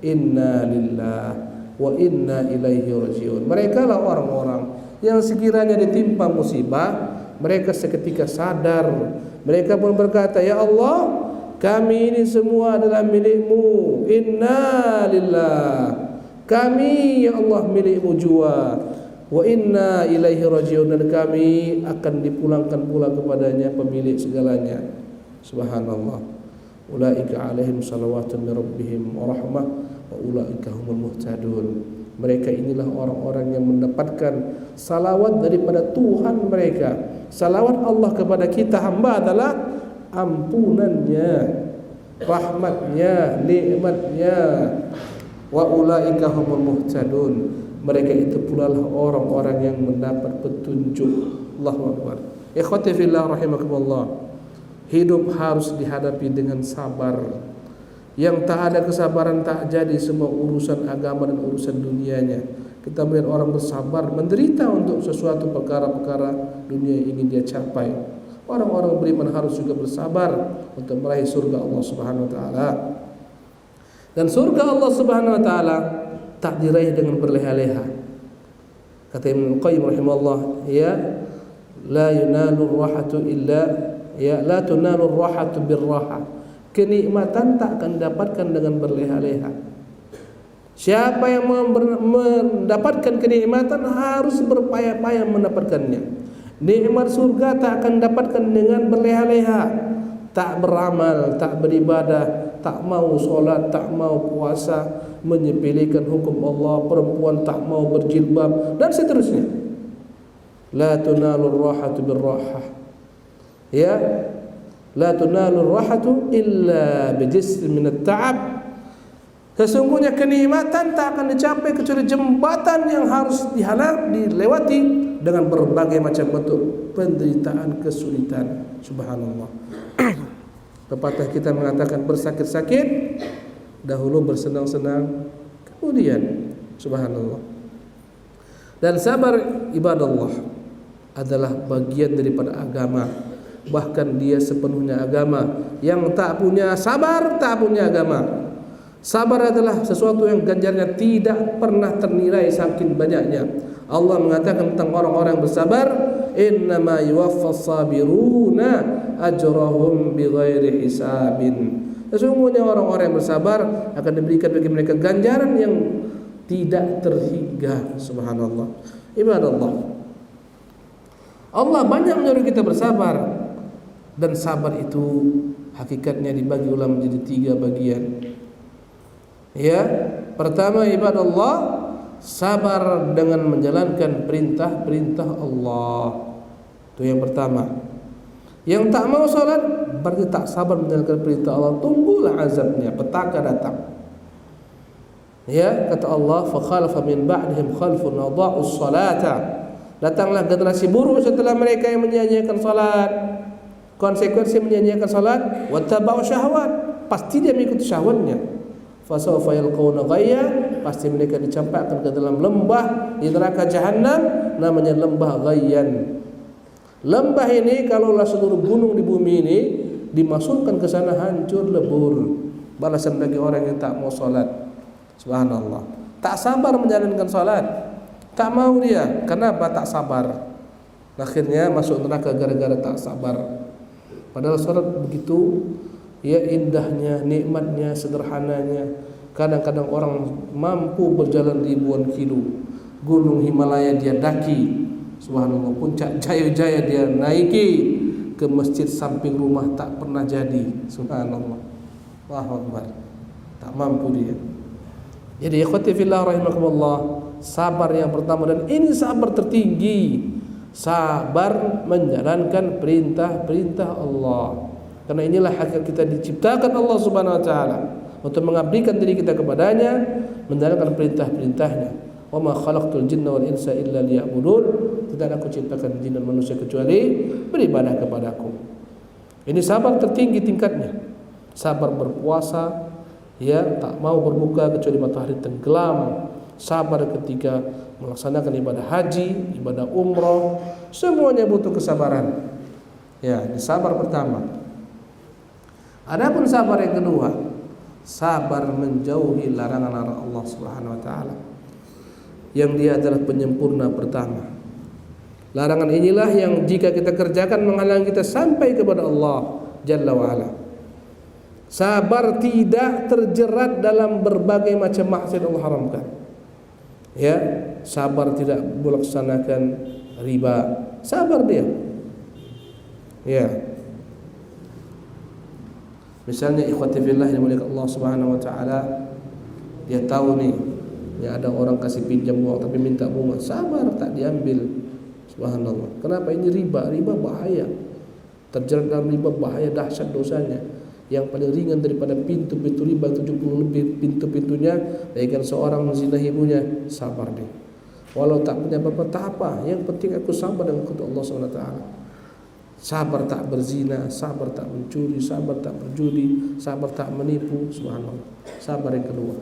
Speaker 2: inna lillahi wa inna ilaihi rajiun. Mereka lah orang-orang yang sekiranya ditimpa musibah, mereka seketika sadar. Mereka pun berkata, ya Allah, kami ini semua adalah milik-Mu. Inna lillah. Kami ya Allah milik-Mu jua. Wa inna ilaihi rajiun, dan kami akan dipulangkan pula kepadanya, pemilik segalanya. Subhanallah. Ulaika alaihim salawatun min rabbihim wa rahmah wa ulaika humul muhtadun. Mereka inilah orang-orang yang mendapatkan salawat daripada Tuhan mereka. Salawat Allah kepada kita hamba adalah ampunannya, rahmatnya, nikmatnya. Wa ulaika humul muhtadun. Mereka itu pula lah orang-orang yang mendapat petunjuk. Allahu Akbar. Ikhwati fillah rahimakumullah. Hidup harus dihadapi dengan sabar. Yang tak ada kesabaran tak jadi semua urusan agama dan urusan dunianya. Kita melihat orang bersabar menderita untuk sesuatu perkara-perkara dunia yang ingin dia capai. Orang-orang beriman harus juga bersabar untuk meraih surga Allah Subhanahu wa taala. Dan surga Allah Subhanahu wa taala tak diraih dengan berleha-leha. Kata Ibnu Qayyim rahimahullah, ya la yunalu rahatu illa la tunalu rahatu birraha. Kenikmatan tak akan didapatkan dengan berleha-leha. Siapa yang mendapatkan kenikmatan harus berpayah-payah mendapatkannya. Nikmat surga tak akan dapatkan dengan berleha-leha. Tak beramal, tak beribadah, tak mau solat, tak mau puasa, menyepelekan hukum Allah, perempuan tak mau berjilbab, dan seterusnya. La tunalur rahatu birrahah. Ya, la tunalur rahatu illa bijisr min at-ta'ab. Sesungguhnya kenikmatan tak akan dicapai kecuali jembatan yang harus dilewati dengan berbagai macam bentuk penderitaan, kesulitan. Subhanallah. Pepatah kita mengatakan bersakit-sakit dahulu bersenang-senang kemudian. Subhanallah. Dan sabar ibadallah adalah bagian daripada agama. Bahkan dia sepenuhnya agama. Yang tak punya sabar tak punya agama. Sabar adalah sesuatu yang ganjarnya tidak pernah ternilai saking banyaknya. Allah mengatakan tentang orang-orang bersabar, innama yuwaffas sabiruna ajrahum bighairi hisabin. Sesungguhnya orang-orang yang bersabar akan diberikan bagi mereka ganjaran yang tidak terhingga. Subhanallah. Ibadallah, Allah banyak menyuruh kita bersabar, dan sabar itu hakikatnya dibagi ulama menjadi 3 bagian. Ya, pertama ibadallah, sabar dengan menjalankan perintah-perintah Allah. Itu yang pertama. Yang tak mau salat berarti tak sabar menjalankan perintah Allah. Tunggulah azabnya, petaka datang. Ya, kata Allah, fa khalafa min ba'dihim khalfun adha'us salata. Datanglah generasi buruk setelah mereka yang menyia-nyiakan salat. Konsekuensi menyia-nyiakan salat, wattaba'u syahwat, pasti dia mengikuti syahwatnya. Fa sawfa yalqawna ghayya, pasti mereka dicampakkan ke dalam lembah di neraka jahanam, namanya lembah ghayyan. Lembah ini kalaulah seluruh gunung di bumi ini dimasukkan ke sana hancur lebur. Balasan bagi orang yang tak mau salat. Subhanallah. Tak sabar menjalankan salat. Tak mau dia. Kenapa tak sabar? Akhirnya masuk neraka gara-gara tak sabar. Padahal salat begitu ya indahnya, nikmatnya, sederhananya. Kadang-kadang orang mampu berjalan ribuan kilo. Gunung Himalaya dia daki. Subhanallah, puncak Jaya-Jaya dia naiki, ke masjid samping rumah tak pernah jadi. Subhanallah. Allahu Akbar. Tak mampu dia. Jadi ikhwati fillah rahimakumullah, sabar yang pertama, dan ini sabar tertinggi, sabar menjalankan perintah-perintah Allah. Karena inilah hakikat kita diciptakan Allah Subhanahu wa taala untuk mengabdikan diri kita kepadanya, menjalankan perintah-perintahnya. Wa ma khalaqtul jinna wal insa illa liya'budun. Tidak aku ciptakan jin dan manusia kecuali beribadah kepadaku. Ini sabar tertinggi tingkatnya. Sabar berpuasa, ya, tak mau berbuka kecuali matahari tenggelam. Sabar ketika melaksanakan ibadah haji, ibadah umroh, semuanya butuh kesabaran. Ya, ini sabar pertama. Adapun sabar yang kedua, sabar menjauhi larangan-larangan Allah Subhanahu wa taala. Yang dia adalah penyempurna pertama. Larangan inilah yang jika kita kerjakan menghalangi kita sampai kepada Allah Jalla wa Ala. Sabar tidak terjerat dalam berbagai macam maksiat Allah haramkan. Ya, sabar tidak melaksanakan riba. Sabar dia. Ya. Misalnya ikhwati fillah yang mulia Allah Subhanahu wa taala, dia tahu nih, ya ada orang kasih pinjam uang tapi minta bunga, sabar tak diambil. Subhanallah. Kenapa? Ini riba. Riba bahaya. Terjerat dalam riba bahaya, dahsyat dosanya. Yang paling ringan daripada pintu-pintu riba 70 lebih pintu-pintunya, bagaikan seorang menzina ibunya. Sabar dia. Walau tak punya apa-apa, tak apa. Yang penting aku sabar dengan kepada Allah SWT. Sabar tak berzina, sabar tak mencuri, sabar tak berjudi, sabar tak menipu. Subhanallah. Sabar yang kedua.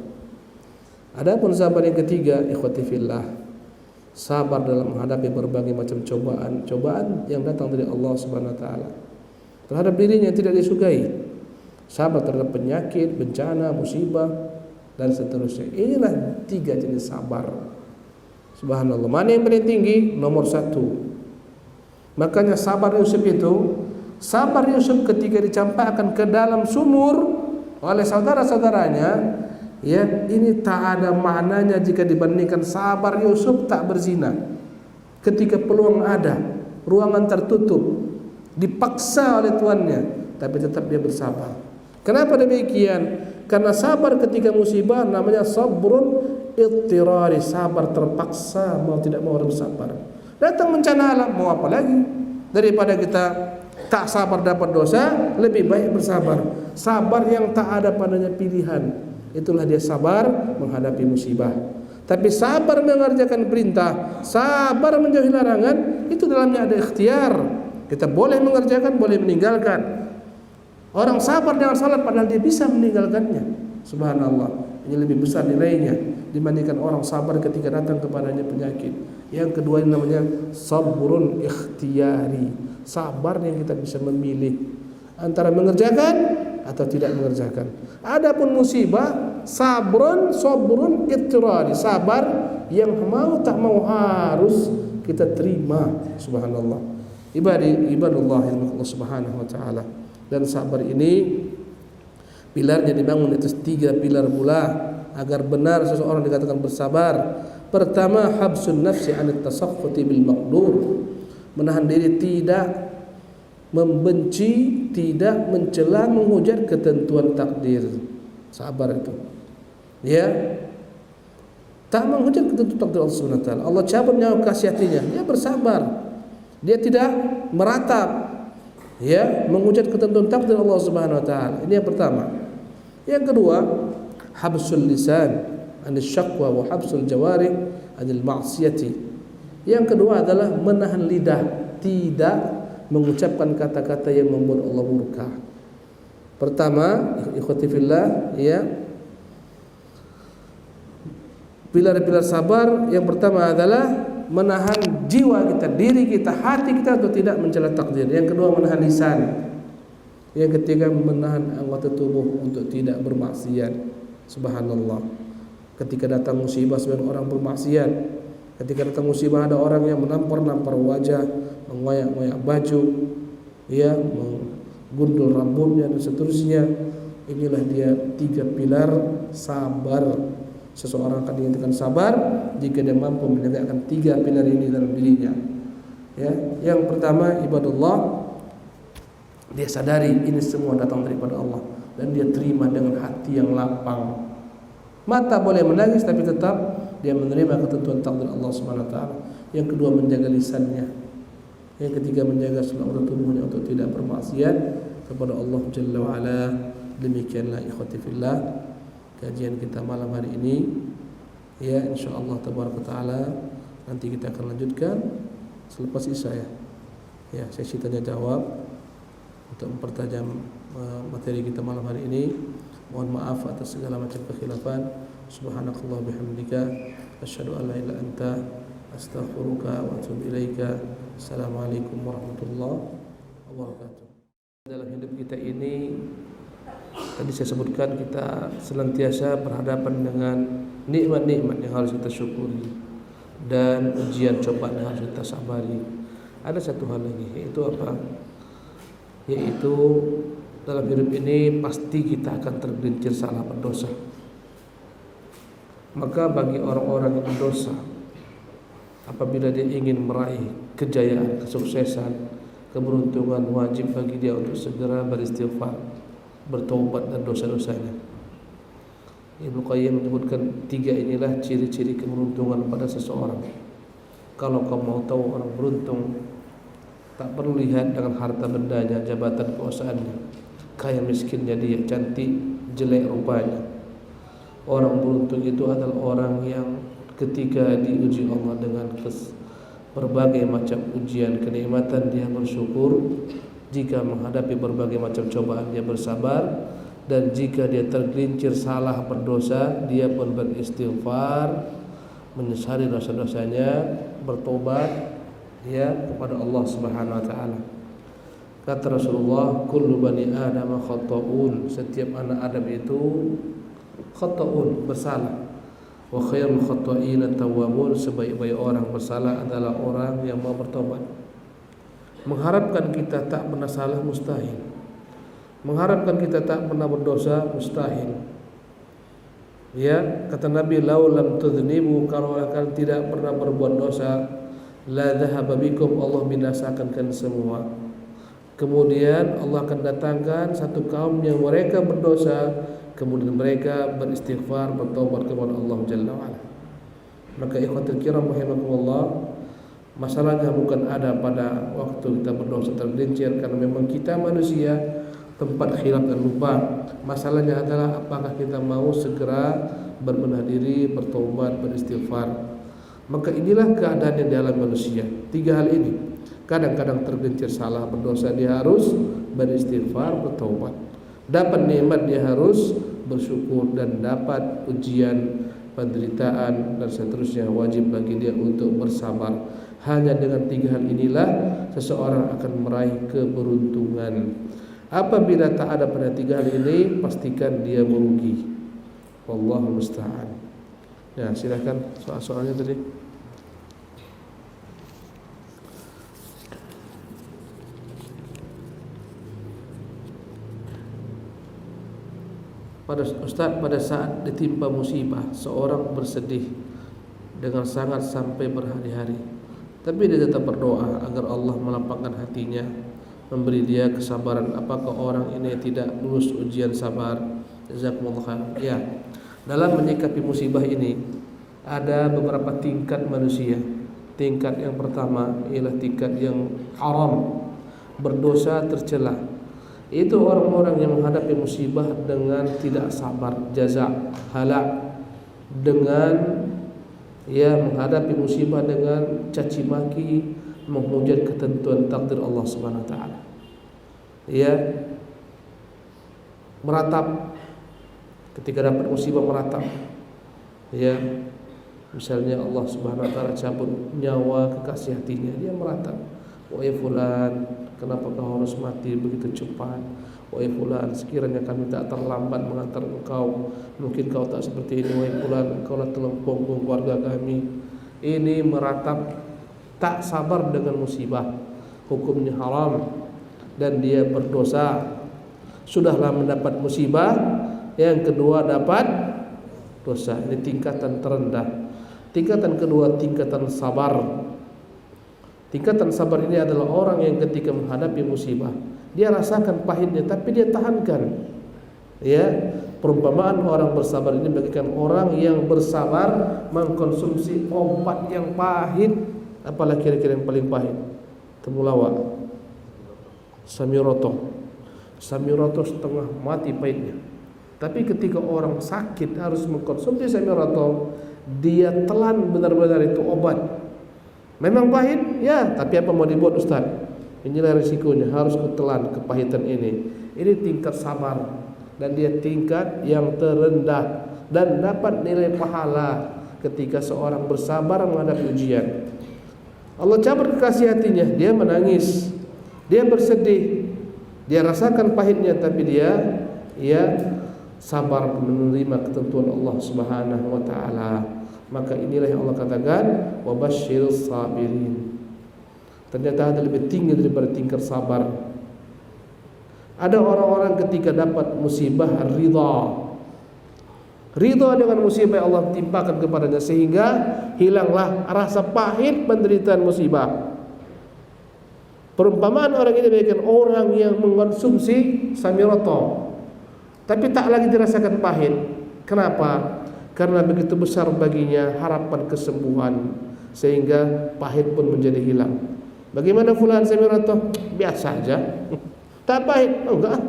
Speaker 2: Adapun sabar yang ketiga, ikhwati fillah, sabar dalam menghadapi berbagai macam cobaan yang datang dari Allah Subhanahu wa taala terhadap dirinya yang tidak disukai. Sabar terhadap penyakit, bencana, musibah dan seterusnya. Inilah 3 jenis sabar. Subhanallah. Mana yang paling tinggi? Nomor 1. Makanya sabar Yusuf itu, sabar Yusuf ketika dicampakkan ke dalam sumur oleh saudara-saudaranya, ya, ini tak ada maknanya jika dibandingkan sabar Yusuf tak berzina. Ketika peluang ada, ruangan tertutup, dipaksa oleh tuannya, tapi tetap dia bersabar. Kenapa demikian? Karena sabar ketika musibah namanya sabrun ittirari, sabar terpaksa, mau tidak mau harus sabar. Datang bencana alam, mau apa lagi? Daripada kita tak sabar dapat dosa, lebih baik bersabar. Sabar yang tak ada padanya pilihan, itulah dia sabar menghadapi musibah. Tapi sabar mengerjakan perintah, sabar menjauhi larangan, itu dalamnya ada ikhtiar. Kita boleh mengerjakan, boleh meninggalkan. Orang sabar dengan salat padahal dia bisa meninggalkannya. Subhanallah. Ini lebih besar nilainya dibandingkan orang sabar ketika datang kepadanya penyakit. Yang kedua ini namanya sabrun ikhtiyari, sabar yang kita bisa memilih antara mengerjakan atau tidak mengerjakan. Adapun musibah, sabrun ittirari, sabar yang mau tak mau harus kita terima. Subhanallah. Ibadullah Allah Subhanahu wa taala. Dan sabar ini pilarnya dibangun atas 3 pilar pula agar benar seseorang dikatakan bersabar. Pertama, habsun nafsi 'anit tasaffuti bil maqdur, menahan diri tidak membenci, tidak mencela, menghujat ketentuan takdir. Sabar itu. Ya. Tak menghujat ketentuan takdir Allah Subhanahu wa taala. Allah cabut nyawa kasih hatinya, dia bersabar. Dia tidak meratap, ya, menghujat ketentuan takdir Allah Subhanahu wa taala. Ini yang pertama. Yang kedua, habsul lisan anil syaqwa wa habsul jawarih anil ma'siyati. Yang kedua adalah menahan lidah, tidak mengucapkan kata-kata yang membuat Allah murka. Pertama, ikhwati fillah, ya. Pilar-pilar sabar yang pertama adalah menahan jiwa kita, diri kita, hati kita untuk tidak mencela takdir. Yang kedua, menahan lisan. Yang ketiga, menahan anggota tubuh untuk tidak bermaksiat. Subhanallah. Ketika datang musibah sebagian orang bermaksiat, ketika datang musibah ada orang yang menampar-nampar wajah, mengoyak-ngoyak baju, ya, menggundul rambutnya dan seterusnya. Inilah dia 3 pilar sabar. Seseorang akan dinyatakan sabar jika dia mampu menegakkan 3 pilar ini dalam dirinya. Ya, yang pertama, ibadallah, dia sadari ini semua datang daripada Allah dan dia terima dengan hati yang lapang. Mata boleh menangis tapi tetap dia menerima ketentuan takdir Allah Subhanahu wa taala. Yang kedua, menjaga lisannya. Yang ketiga, menjaga seluruh tubuhnya untuk tidak bermaksiat kepada Allah Jalla wa Ala. Demikianlah ikhwati fillah kajian kita malam hari ini, ya, insyaallah tabaraka taala. Nanti kita akan lanjutkan selepas Isya, ya, sesi tanya jawab untuk mempertajam materi kita malam hari ini. Mohon maaf atas segala macam kekhilafan. Subhanakallah bihamdika asyhadu an la ilaha illa anta astaghfiruka wa atubu ilaika. Assalamualaikum warahmatullahi wabarakatuh. Dalam hidup kita ini, tadi saya sebutkan, kita senantiasa berhadapan dengan nikmat-nikmat yang harus kita syukuri dan ujian cobaan yang harus kita sabari. Ada satu hal lagi, yaitu apa? Yaitu dalam hidup ini pasti kita akan tergelincir salah berdosa. Maka bagi orang-orang yang berdosa, apabila dia ingin meraih kejayaan, kesuksesan, keberuntungan, wajib bagi dia untuk segera beristighfar, bertaubat dan dosa-dosanya. Ibnu Qayyim menyebutkan 3 inilah ciri-ciri keberuntungan pada seseorang. Kalau kau mau tahu orang beruntung, tak perlu lihat dengan harta bendanya, jabatan, kekuasaannya, kaya miskinnya dia, cantik, jelek rupanya. Orang beruntung itu adalah orang yang ketika diuji Allah dengan berbagai macam ujian, kenikmatan, dia bersyukur. Jika menghadapi berbagai macam cobaan, dia bersabar. Dan jika dia tergelincir salah berdosa, dia pun beristighfar, menyesali dosa-dosanya, bertobat, ya, kepada Allah Subhanahu wa taala. Kata Rasulullah, kullu bani Adam khata'un, setiap anak Adam itu khata'un, bersalah. Wa khairul khata'ina tawwabun, sebaik-baik orang bersalah adalah orang yang mau bertobat. Mengharapkan kita tak pernah salah mustahil. Mengharapkan kita tak pernah berdosa mustahil. Ya, kata Nabi, lau lam tudhnibu, kalau akan tidak pernah berbuat dosa, la dhahaba bikum, Allah binasakan kalian semua. Kemudian Allah akan datangkan satu kaum yang mereka berdosa, kemudian mereka beristighfar, bertaubat kepada Allah Jalla wa'ala. Maka ikhwatul kiram rahimakumullah, masalahnya bukan ada pada waktu kita berdosa tergelincir, karena memang kita manusia tempat khilaf dan lupa. Masalahnya adalah apakah kita mau segera berbenah diri, bertobat, beristighfar. Maka inilah keadaan yang dalam manusia. 3 hal ini. Kadang-kadang tergelincir salah berdosa, dia harus beristighfar, bertobat. Dapat nikmat, dia harus bersyukur. Dan dapat ujian, penderitaan dan seterusnya, wajib bagi dia untuk bersabar. Hanya dengan 3 hal inilah seseorang akan meraih keberuntungan. Apabila tak ada pada 3 hal ini, pastikan dia merugi. Wallahu musta'an. Ya, silakan soal-soalnya tadi. Pada saat ditimpa musibah, seorang bersedih dengan sangat sampai berhari-hari, tapi dia tetap berdoa agar Allah melapangkan hatinya memberi dia kesabaran. Apakah orang ini tidak lulus ujian sabar? Jazakumullah khair. Ya, dalam menyikapi musibah ini ada beberapa tingkat manusia. Tingkat yang pertama ialah tingkat yang haram, berdosa tercela. Itu orang-orang yang menghadapi musibah dengan tidak sabar, jaza, halak, dengan menghadapi musibah dengan caci maki, menghujat ketentuan takdir Allah Subhanahu wa taala. Meratap ketika dapat musibah, meratap. Misalnya Allah Subhanahu wa taala cabut nyawa kekasih hatinya, dia meratap, "Wahai fulan, kenapa kau harus mati begitu cepat? Wahai fulan, sekiranya kami tak terlambat mengantar engkau, mungkin kau tak seperti ini. Wahai fulan, engkau lah tulang punggung keluarga kami." Ini meratap, tak sabar dengan musibah, hukumnya haram dan dia berdosa. Sudahlah mendapat musibah, yang kedua dapat dosa. Ini tingkatan terendah. Tingkatan kedua, tingkatan sabar. Tingkatan sabar ini adalah orang yang ketika menghadapi musibah, dia rasakan pahitnya tapi dia tahankan. Perumpamaan orang bersabar ini bagaikan orang yang bersabar mengkonsumsi obat yang pahit. Apalah kira-kira yang paling pahit? Temulawak, Samiroto setengah mati pahitnya. Tapi ketika orang sakit harus mengkonsumsi Samiroto, dia telan benar-benar itu obat. Memang pahit, tapi apa mau dibuat Ustaz? Inilah risikonya, harus kutelan kepahitan ini. Ini tingkat sabar, dan dia tingkat yang terendah, dan dapat nilai pahala ketika seorang bersabar menghadapi ujian. Allah cabut kekasih hatinya, dia menangis, dia bersedih, dia rasakan pahitnya, tapi dia sabar menerima ketentuan Allah Subhanahu wa taala. Maka inilah yang Allah katakan, wa basyirus sabirin. Ternyata ada lebih tinggi daripada tingkat sabar. Ada orang-orang ketika dapat musibah ridha dengan musibah yang Allah timpakan kepadanya, sehingga hilanglah rasa pahit penderitaan musibah. Perumpamaan orang ini bagaikan orang yang mengkonsumsi Samiroto, tapi tak lagi dirasakan pahit. Kenapa? Karena begitu besar baginya harapan kesembuhan, sehingga pahit pun menjadi hilang. Bagaimana fulan Samiroto? Biasa aja. Tak pahit? Enggak.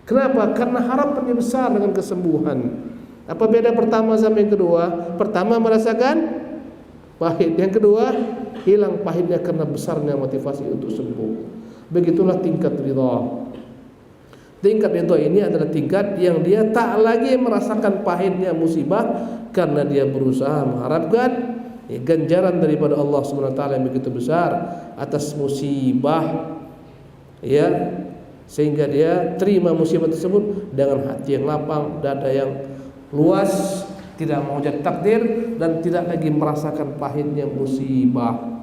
Speaker 2: Kenapa? Karena harapannya besar dengan kesembuhan. Apa beda pertama sama yang kedua? Pertama merasakan pahit, yang kedua hilang pahitnya karena besarnya motivasi untuk sembuh. Begitulah tingkat ridha. Tingkat ridha ini adalah tingkat yang dia tak lagi merasakan pahitnya musibah, karena dia berusaha mengharapkan ganjaran daripada Allah Subhanahu wa taala yang begitu besar atas musibah, sehingga dia terima musibah tersebut dengan hati yang lapang, dada yang luas, tidak menghujat takdir, dan tidak lagi merasakan pahitnya musibah.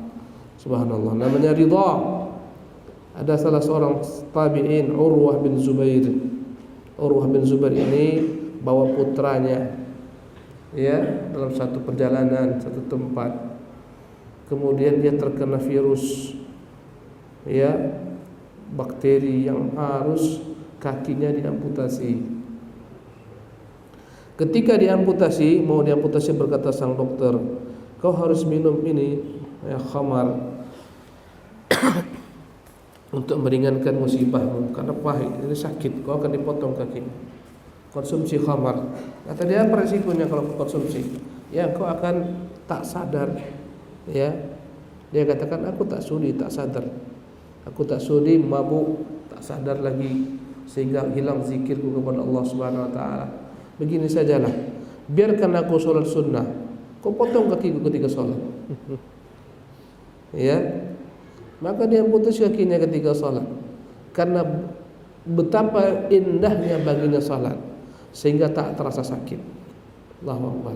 Speaker 2: Subhanallah, namanya ridha. Ada salah seorang tabi'in, Urwah bin Zubair. Urwah bin Zubair ini bawa putranya dalam satu perjalanan, satu tempat. Kemudian dia terkena virus, bakteri yang harus kakinya diamputasi. Ketika diamputasi, mau diamputasi, berkata sang dokter, "Kau harus minum ini, khamar, untuk meringankan musibahmu, karena pahit, ini sakit, kau akan dipotong kaki. Konsumsi khamar." Kata dia, apa resikonya kalau konsumsi? Kau akan tak sadar. Dia katakan, aku tak sudi, tak sadar. Aku tak sudi, mabuk, tak sadar lagi, sehingga hilang zikirku kepada Allah Subhanahu wa taala. Begini sajalah, biarkan aku sholat sunnah, kau potong kakiku ketika sholat. Maka dia putus kakinya ketika sholat, karena betapa indahnya baginya sholat, sehingga tak terasa sakit. Allahu Akbar.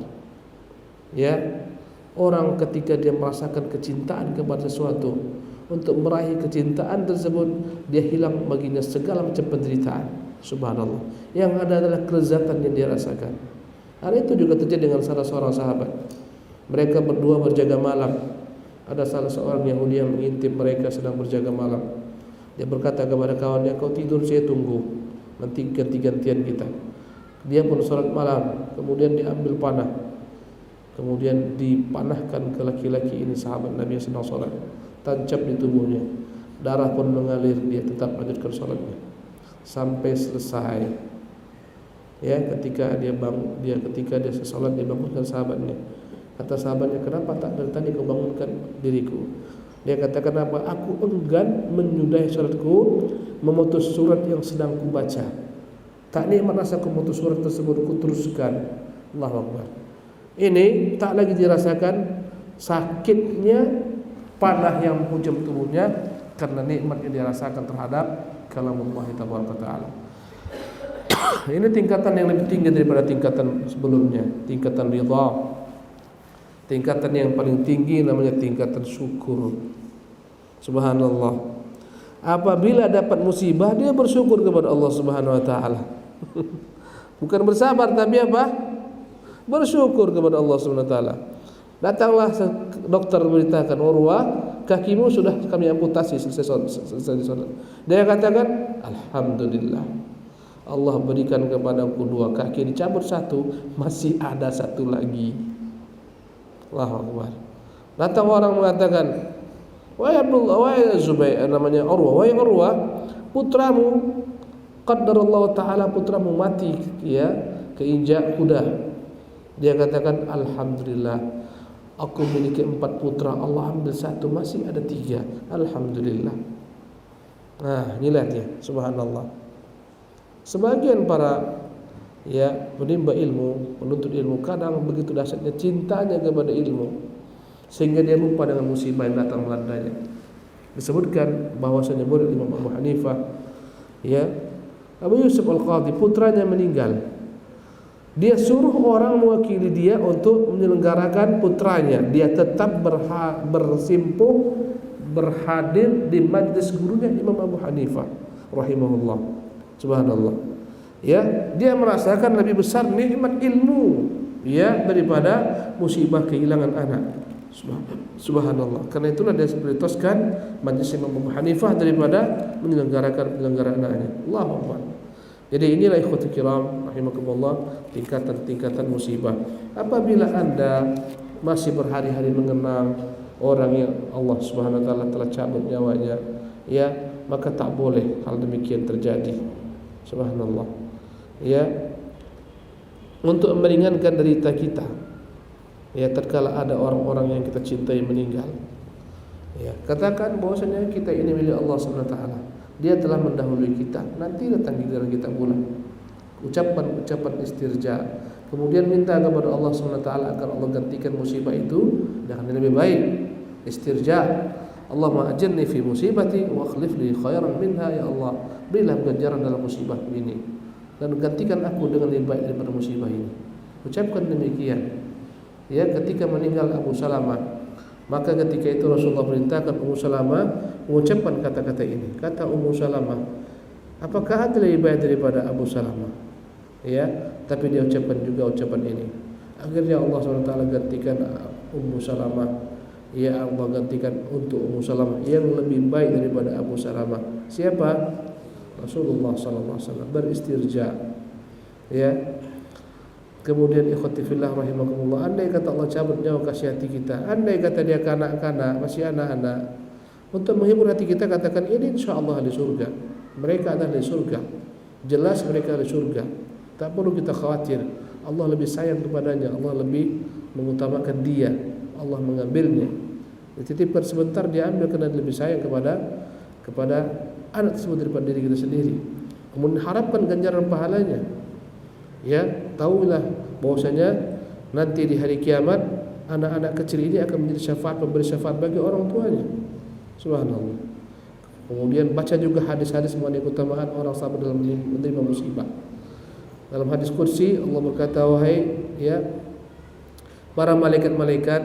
Speaker 2: Orang ketika dia merasakan kecintaan kepada sesuatu, untuk meraih kecintaan tersebut, dia hilang baginya segala macam penderitaan. Subhanallah. Yang ada adalah kelezatan yang dia rasakan. Hal itu juga terjadi dengan salah seorang sahabat. Mereka berdua berjaga malam. Ada salah seorang Yahudi yang mengintip mereka sedang berjaga malam. Dia berkata kepada kawannya, kau tidur, saya tunggu, nanti ganti-gantian kita. Dia pun sholat malam, kemudian diambil panah, kemudian dipanahkan ke laki-laki ini, sahabat Nabi yang sedang sholat, tancap di tubuhnya, darah pun mengalir. Dia tetap lanjutkan sholatnya sampai selesai. Ya, ketika dia sholat, dia bangunkan sahabatnya. Kata sahabatnya, kenapa tak dari tadi kau bangunkan diriku? Dia kata, kenapa? Aku enggan menyudahi sholatku, memutus surat yang sedang kubaca. Tak nikmat rasa ku memutus surat tersebut, ku teruskan. Allahu Akbar. Ini tak lagi dirasakan sakitnya panah yang menghujam tubuhnya, karena nikmat yang dirasakan terhadap kalamullah tabaraka taala. Ini tingkatan yang lebih tinggi daripada tingkatan sebelumnya, tingkatan ridha. Tingkatan yang paling tinggi namanya tingkatan syukur. Subhanallah. Apabila dapat musibah, dia bersyukur kepada Allah Subhanahu wa taala. Bukan bersabar, tapi apa? Bersyukur kepada Allah Subhanahu wa taala. Datanglah dokter beritakan, Urwah, kakimu sudah kami amputasi, selesai sholat. Dia katakan, alhamdulillah, Allah berikan kepadaku 2 kaki, dicabut 1, masih ada 1 lagi. Allahu Akbar. Datang orang mengatakan, wahai Abdullah, wahai Zubair, namanya Urwah, wahai Urwah, putramu, qaddarallahu ta'ala, putramu mati, ya, keinjak kuda. Dia katakan, alhamdulillah, aku memiliki 4 putra, Allah ambil 1, masih ada 3, alhamdulillah. Nah, ini lihat ya, subhanallah. Sebagian para penimba ilmu, penuntut ilmu, kadang begitu dahsyatnya cintanya kepada ilmu sehingga dia lupa dengan musibah yang datang melandanya. Disebutkan bahwasanya murid Imam Abu Hanifah, Abu Yusuf Al-Qadhi, putranya meninggal. Dia suruh orang mewakili dia untuk menyelenggarakan putranya. Dia tetap bersimpuh, berhadir di majlis gurunya Imam Abu Hanifah rahimahullah. Subhanallah. Dia merasakan lebih besar nikmat ilmu daripada musibah kehilangan anak. Subhanallah. Karena itulah dia prioritaskan majlis Imam Abu Hanifah daripada menyelenggarakan anaknya. Allahu Akbar. Jadi inilah ikhwatul kiram rahimakumullah, tingkatan-tingkatan musibah. Apabila Anda masih berhari-hari mengenang orang yang Allah Subhanahu wa taala telah cabut nyawanya, maka tak boleh hal demikian terjadi. Subhanallah. Untuk meringankan derita kita, tatkala ada orang-orang yang kita cintai meninggal, katakan bahwasanya kita ini milik Allah Subhanahu wa taala. Dia telah mendahului kita, nanti datang giliran kita pula. Ucapan istirja, kemudian minta kepada Allah Subhanahu wa taala agar Allah gantikan musibah itu dengan yang lebih baik. Istirja, Allahumma ajirni fi musibati wa akhlif li khairan minha, ya Allah, berilah ganjaran dalam musibah ini dan gantikan aku dengan lebih baik daripada musibah ini. Ucapkan demikian. Ketika meninggal Abu Salamah, maka ketika itu Rasulullah perintahkan Ummu Salamah mengucapkan kata-kata ini. Kata Ummu Salamah, apakah ada lebih baik daripada Abu Salamah? Tapi dia ucapkan juga ucapan ini. Akhirnya Allah SWT gantikan Ummu Salamah. Allah gantikan untuk Ummu Salamah yang lebih baik daripada Abu Salamah. Siapa? Rasulullah SAW beristirja. Kemudian ikhwati fillah rahimakumullah, andai kata Allah cabut nyawa kasihati kita, andai kata dia kanak-kanak, masih anak-anak, untuk menghibur hati kita katakan ini insyaallah ahli surga. Mereka adalah ahli surga. Jelas mereka ahli surga. Tak perlu kita khawatir. Allah lebih sayang kepadanya, Allah lebih mengutamakan dia, Allah mengambilnya. Dititipkan sebentar, diambil karena lebih sayang kepada anak tersebut daripada diri kita sendiri. Kemudian harapkan ganjaran pahalanya. Tahulah bahwasanya nanti di hari kiamat anak-anak kecil ini akan menjadi pemberi syafaat bagi orang tuanya. Subhanallah. Kemudian baca juga hadis-hadis mengenai keutamaan orang sabar dalam menerima musibah. Dalam hadis qudsi Allah berkata, wahai para malaikat-malaikat,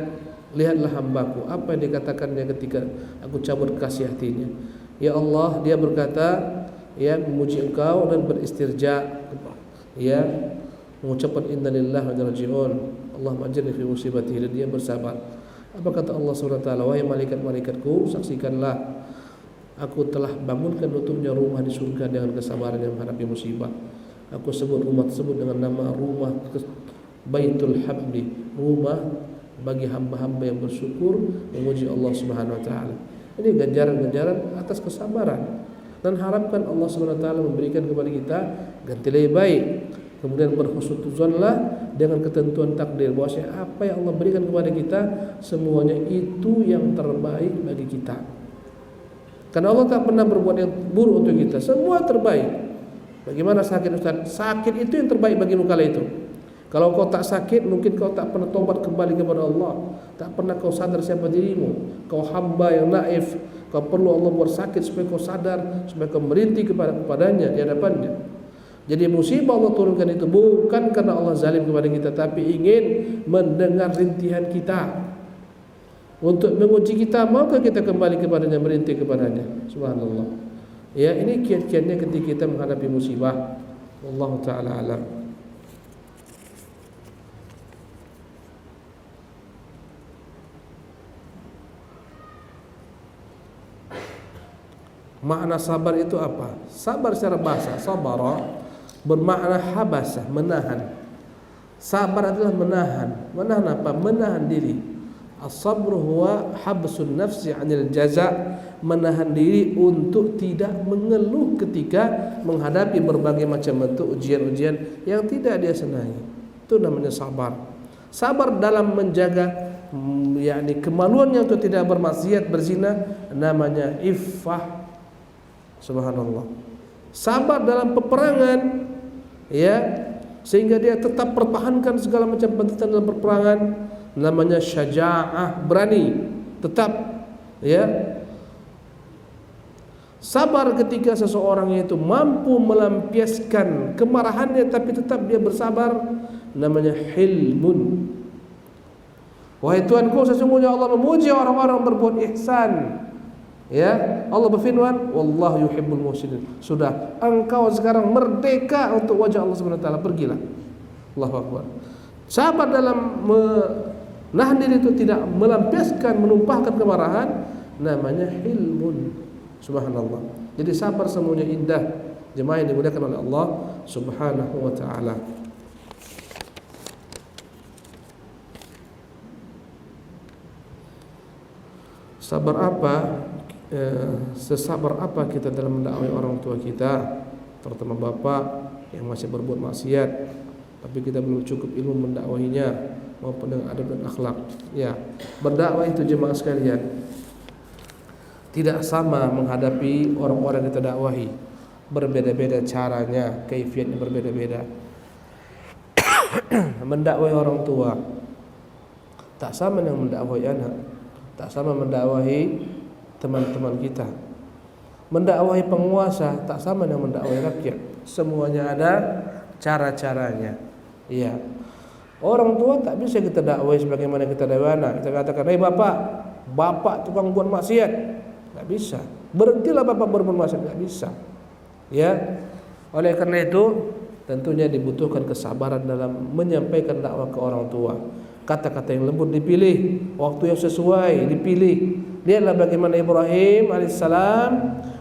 Speaker 2: lihatlah hambaku, apa yang dikatakannya ketika aku cabut kasih hatinya. Ya Allah, dia berkata, memuji engkau dan beristirja, mengucapkan inna lillahi wa inna ilaihi raji'un, Allahumma ajirni fi musibati, dan dia bersabar. Apa kata Allah SWT? Wahai malaikat-malaikatku, saksikanlah Aku telah bangunkan untuknya rumah di surga dengan kesabaran yang menghadapi musibah. Aku sebut rumah tersebut dengan nama rumah Baitul Hamdi, rumah bagi hamba-hamba yang bersyukur memuji Allah Subhanahu wa taala. Ini ganjaran-ganjaran atas kesabaran, dan harapkan Allah Subhanahu wa taala memberikan kepada kita ganti lebih baik. Kemudian berhusnudzonlah dengan ketentuan takdir bahwa apa yang Allah berikan kepada kita semuanya itu yang terbaik bagi kita. Karena Allah tak pernah berbuat yang buruk untuk kita, semua terbaik. Bagaimana sakit Ustaz? Sakit itu yang terbaik bagimu kala itu. Kalau kau tak sakit, mungkin kau tak pernah tobat kembali kepada Allah, tak pernah kau sadar siapa dirimu. Kau hamba yang naif, kau perlu Allah buat sakit supaya kau sadar, supaya kau merintih kepadanya di hadapannya. Jadi musibah Allah turunkan itu bukan karena Allah zalim kepada kita, tapi ingin mendengar rintihan kita, untuk menguji kita, maukah kita kembali kepadanya, merintih kepadanya. Subhanallah. Ya, ini kiat-kiatnya ketika kita menghadapi musibah. Wallahu ta'ala alam. Makna sabar itu apa? Sabar secara bahasa, sabara bermakna habasa, menahan. Sabar adalah menahan. Menahan apa? Menahan diri. As-sabr huwa habsun nafsi 'anil jaza', menahan diri untuk tidak mengeluh ketika menghadapi berbagai macam bentuk ujian-ujian yang tidak dia senangi. Itu namanya sabar. Sabar dalam menjaga yakni kemaluannya untuk tidak bermaksiat, berzina, namanya iffah. Subhanallah. Sabar dalam peperangan, ya, sehingga dia tetap pertahankan segala macam penderitaan dalam peperangan, namanya syaja'ah, berani, tetap, ya. Sabar ketika seseorang itu mampu melampiaskan kemarahannya tapi tetap dia bersabar, namanya hilmun. Wahai Tuhanku, sesungguhnya Allah memuji orang-orang berbuat ihsan. Ya, Allah berfirman, wallahu yuhibbul muhsinin. Sudah, engkau sekarang merdeka untuk wajah Allah Subhanahu wa taala, pergilah. Allahu akbar. Sabar dalam menahan diri itu tidak melampiaskan, menumpahkan kemarahan, namanya hilmun. Subhanallah. Jadi sabar semuanya indah. Jemaah yang dimuliakan oleh Allah Subhanahu wa taala. Sabar apa? Sesabar apa kita dalam mendakwai orang tua kita, terutama bapak yang masih berbuat maksiat, tapi kita belum cukup ilmu mendakwahinya maupun dengan adab dan akhlak. Ya, berdakwah itu jemaah sekalian tidak sama menghadapi orang-orang yang kita dakwahi. Berbeda-beda caranya, kaifiatnya berbeda-beda. Mendakwahi orang tua tak sama dengan mendakwahi anak, tak sama mendakwahi teman-teman kita. Mendakwahi penguasa tak sama dengan mendakwahi rakyat. Semuanya ada cara-caranya. Iya. Orang tua tak bisa kita dakwahi sebagaimana kita dakwahi anak. Kita katakan, "Hei bapak tukang buat maksiat." Tak bisa. Berhentilah bapak berbuat maksiat, tak bisa. Ya. Oleh karena itu, tentunya dibutuhkan kesabaran dalam menyampaikan dakwah ke orang tua. Kata-kata yang lembut dipilih, waktu yang sesuai dipilih. Lihatlah bagaimana Ibrahim alaihissalam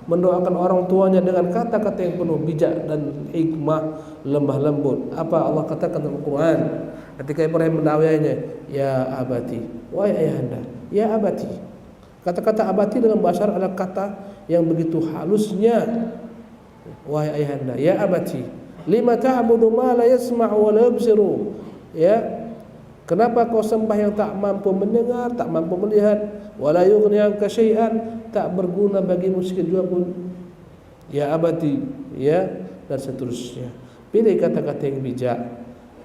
Speaker 2: mendoakan orang tuanya dengan kata-kata yang penuh bijak dan hikmah, lemah lembut. Apa Allah katakan dalam Al-Quran ketika Ibrahim mendakwahinya? Ya abati, wahai ayahanda, ya abati. Kata-kata abati dalam bahasa Arab adalah kata yang begitu halusnya. Wahai ayahanda, ya abati, lima ta'budu ma la yasma'u wa la yubsiru. Ya, kenapa kau sembah yang tak mampu mendengar, tak mampu melihat, wala yughni anka syai'an, tak berguna bagimu sedikit juga pun. Ya abati, ya, dan seterusnya. Pilih kata-kata yang bijak.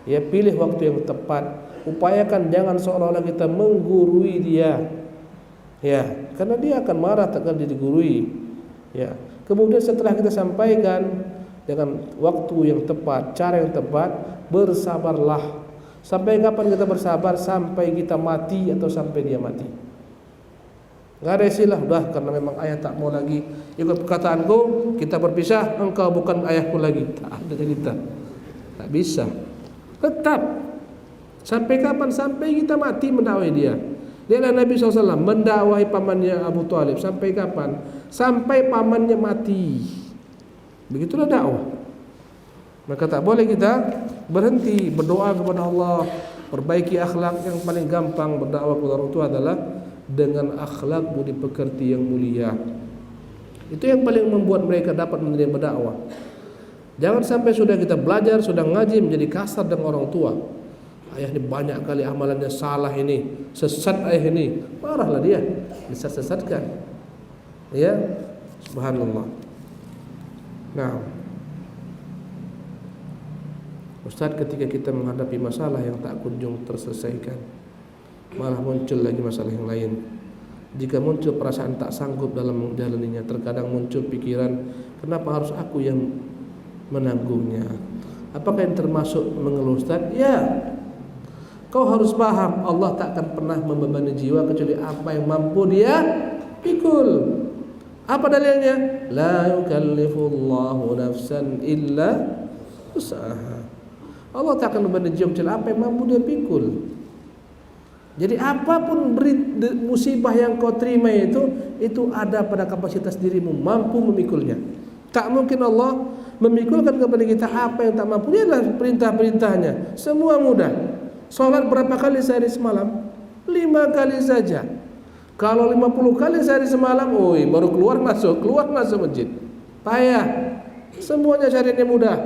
Speaker 2: Ya, pilih waktu yang tepat. Upayakan jangan seolah-olah kita menggurui dia. Ya, karena dia akan marah takkan digurui. Ya. Kemudian setelah kita sampaikan dengan waktu yang tepat, cara yang tepat, bersabarlah. Sampai kapan kita bersabar? Sampai kita mati atau sampai dia mati. Enggak ada istilah, udah karena memang ayah tak mau lagi ikut perkataanku, kita berpisah, engkau bukan ayahku lagi. Tak ada cerita. Tak bisa. Tetap. Sampai kapan? Sampai kita mati mendakwai dia. Lihatlah Nabi SAW mendakwahi pamannya Abu Thalib sampai kapan? Sampai pamannya mati. Begitulah dakwah. Maka tak boleh kita berhenti berdoa kepada Allah, perbaiki akhlak. Yang paling gampang berdakwah kepada orang tua adalah dengan akhlak budi pekerti yang mulia. Itu yang paling membuat mereka dapat menerima berdakwah. Jangan sampai sudah kita belajar, sudah ngaji menjadi kasar dengan orang tua. Ayah ini banyak kali amalannya salah ini, sesat ayah ini, marahlah dia, disesatkan. Ya, subhanallah. Nah, Ustaz, ketika kita menghadapi masalah yang tak kunjung terselesaikan, malah muncul lagi masalah yang lain. Jika muncul perasaan tak sanggup dalam menjalaninya, terkadang muncul pikiran, kenapa harus aku yang menanggungnya? Apakah yang termasuk mengeluh, Ustaz? Ya. Kau harus paham, Allah tak akan pernah membebani jiwa kecuali apa yang mampu dia pikul. Apa dalilnya? La yukallifullahu nafsan illa usaha. Allah tak akan membebani jiwa kecuali apa yang mampu dia pikul. Jadi apapun musibah yang kau terima itu ada pada kapasitas dirimu, mampu memikulnya. Tak mungkin Allah memikulkan kepada kita apa yang tak mampu. Ini adalah perintah-perintahnya, semua mudah. Salat berapa kali sehari semalam? 5 kali saja. Kalau 50 kali sehari semalam, baru keluar masuk masjid. Payah. Semuanya syariatnya mudah.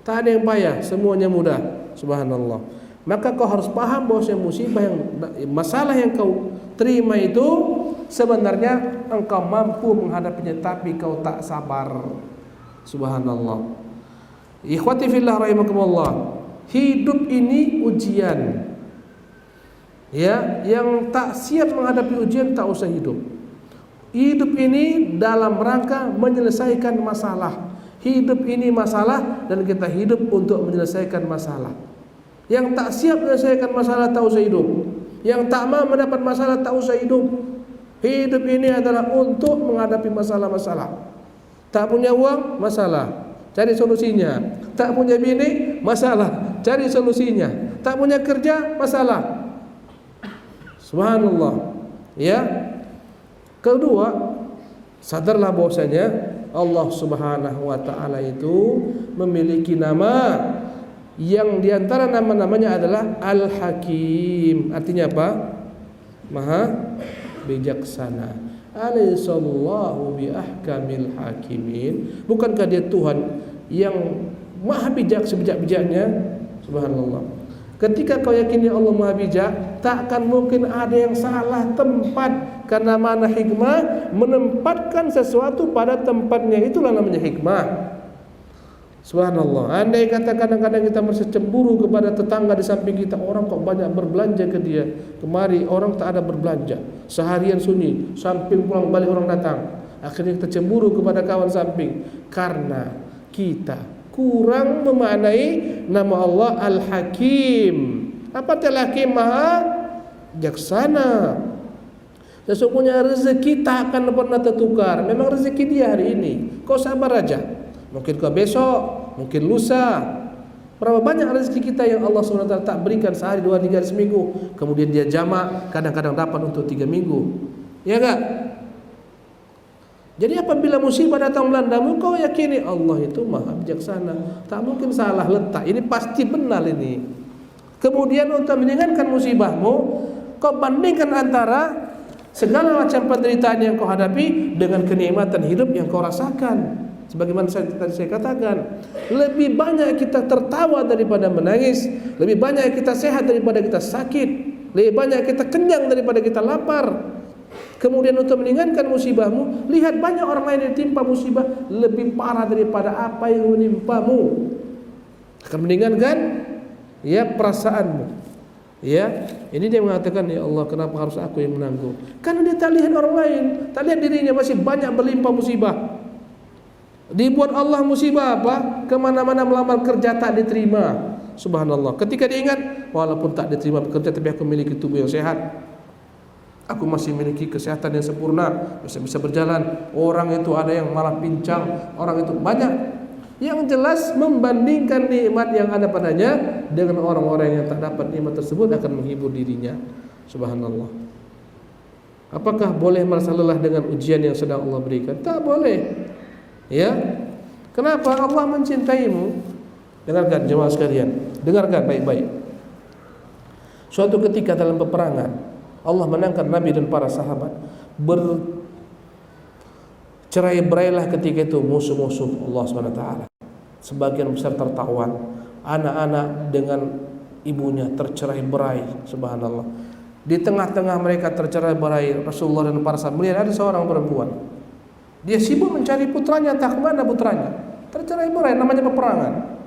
Speaker 2: Tak ada yang payah, semuanya mudah. Subhanallah. Maka kau harus paham bahwa musibah masalah yang kau terima itu sebenarnya engkau mampu menghadapinya, tapi kau tak sabar. Subhanallah. Ikhwati fillah rahimakumullah. Hidup ini ujian. Ya, yang tak siap menghadapi ujian tak usah hidup. Hidup ini dalam rangka menyelesaikan masalah. Hidup ini masalah dan kita hidup untuk menyelesaikan masalah. Yang tak siap menyelesaikan masalah tak usah hidup. Yang tak mau mendapat masalah tak usah hidup. Hidup ini adalah untuk menghadapi masalah-masalah. Tak punya uang, masalah, cari solusinya. Tak punya bini, masalah, cari solusinya. Tak punya kerja, masalah. Subhanallah. Ya. Kedua, sadarlah bahwasanya Allah Subhanahu wa taala itu memiliki nama yang diantara nama-namanya adalah Al-Hakim. Artinya apa? Maha bijaksana. Alaihissallahu bi ahkamil hakimin. Bukankah dia Tuhan yang maha bijak sebijak-bijaknya? Subhanallah. Ketika kau yakini Allah maha bijak, tak akan mungkin ada yang salah tempat. Karena mana hikmah menempatkan sesuatu pada tempatnya, itulah namanya hikmah. Subhanallah. Andai kata kadang-kadang kita merasa cemburu kepada tetangga di samping kita, orang kok banyak berbelanja ke dia, kemari orang tak ada berbelanja, seharian sunyi, samping pulang balik orang datang. Akhirnya kita cemburu kepada kawan samping karena kita kurang memaknai nama Allah Al-Hakim. Apa itu Al-Hakim? Maha bijaksana. Sesungguhnya rezeki tak akan pernah tertukar. Memang rezeki dia hari ini, kau sabar aja. Mungkin kau besok, mungkin lusa. Berapa banyak rezeki kita yang Allah SWT tak berikan sehari, 2, 3 hari, seminggu. Kemudian dia jamak, kadang-kadang dapat untuk 3 minggu. Ya enggak? Jadi apabila musibah datang melandamu, kau yakini Allah itu maha bijaksana. Tak mungkin salah letak. Ini pasti benar ini. Kemudian untuk meringankan musibahmu, kau bandingkan antara segala macam penderitaan yang kau hadapi dengan kenikmatan hidup yang kau rasakan. Sebagaimana tadi saya katakan, lebih banyak kita tertawa daripada menangis, lebih banyak kita sehat daripada kita sakit, lebih banyak kita kenyang daripada kita lapar. Kemudian untuk meringankan musibahmu, lihat banyak orang lain yang ditimpa musibah lebih parah daripada apa yang menimpamu. Akan meringankan ya perasaanmu. Ya, ini dia mengatakan, ya Allah, kenapa harus aku yang menanggung? Karena dia tak lihat orang lain, tak lihat dirinya masih banyak berlimpah musibah. Dibuat Allah musibah apa? Kemana-mana melamar kerja tak diterima. Subhanallah. Ketika diingat, walaupun tak diterima bekerja, tapi aku memiliki tubuh yang sehat, aku masih memiliki kesehatan yang sempurna, bisa berjalan. Orang itu ada yang malah pincang, orang itu banyak. Yang jelas membandingkan nikmat yang ada padanya dengan orang-orang yang tak dapat nikmat tersebut akan menghibur dirinya. Subhanallah. Apakah boleh merasa lelah dengan ujian yang sedang Allah berikan? Tak boleh. Ya. Kenapa? Allah mencintaimu. Dengarkan jemaah sekalian. Dengarkan baik-baik. Suatu ketika dalam peperangan, Allah menangkan Nabi dan para sahabat. Bercerai-berailah ketika itu musuh-musuh Allah SWT. Sebagian besar tertawan. Anak-anak dengan ibunya tercerai-berai. Subhanallah. Di tengah-tengah mereka tercerai-berai, Rasulullah dan para sahabat melihat ada seorang perempuan. Dia sibuk mencari putranya, entah kemana putranya. Tercerai-berai, namanya peperangan.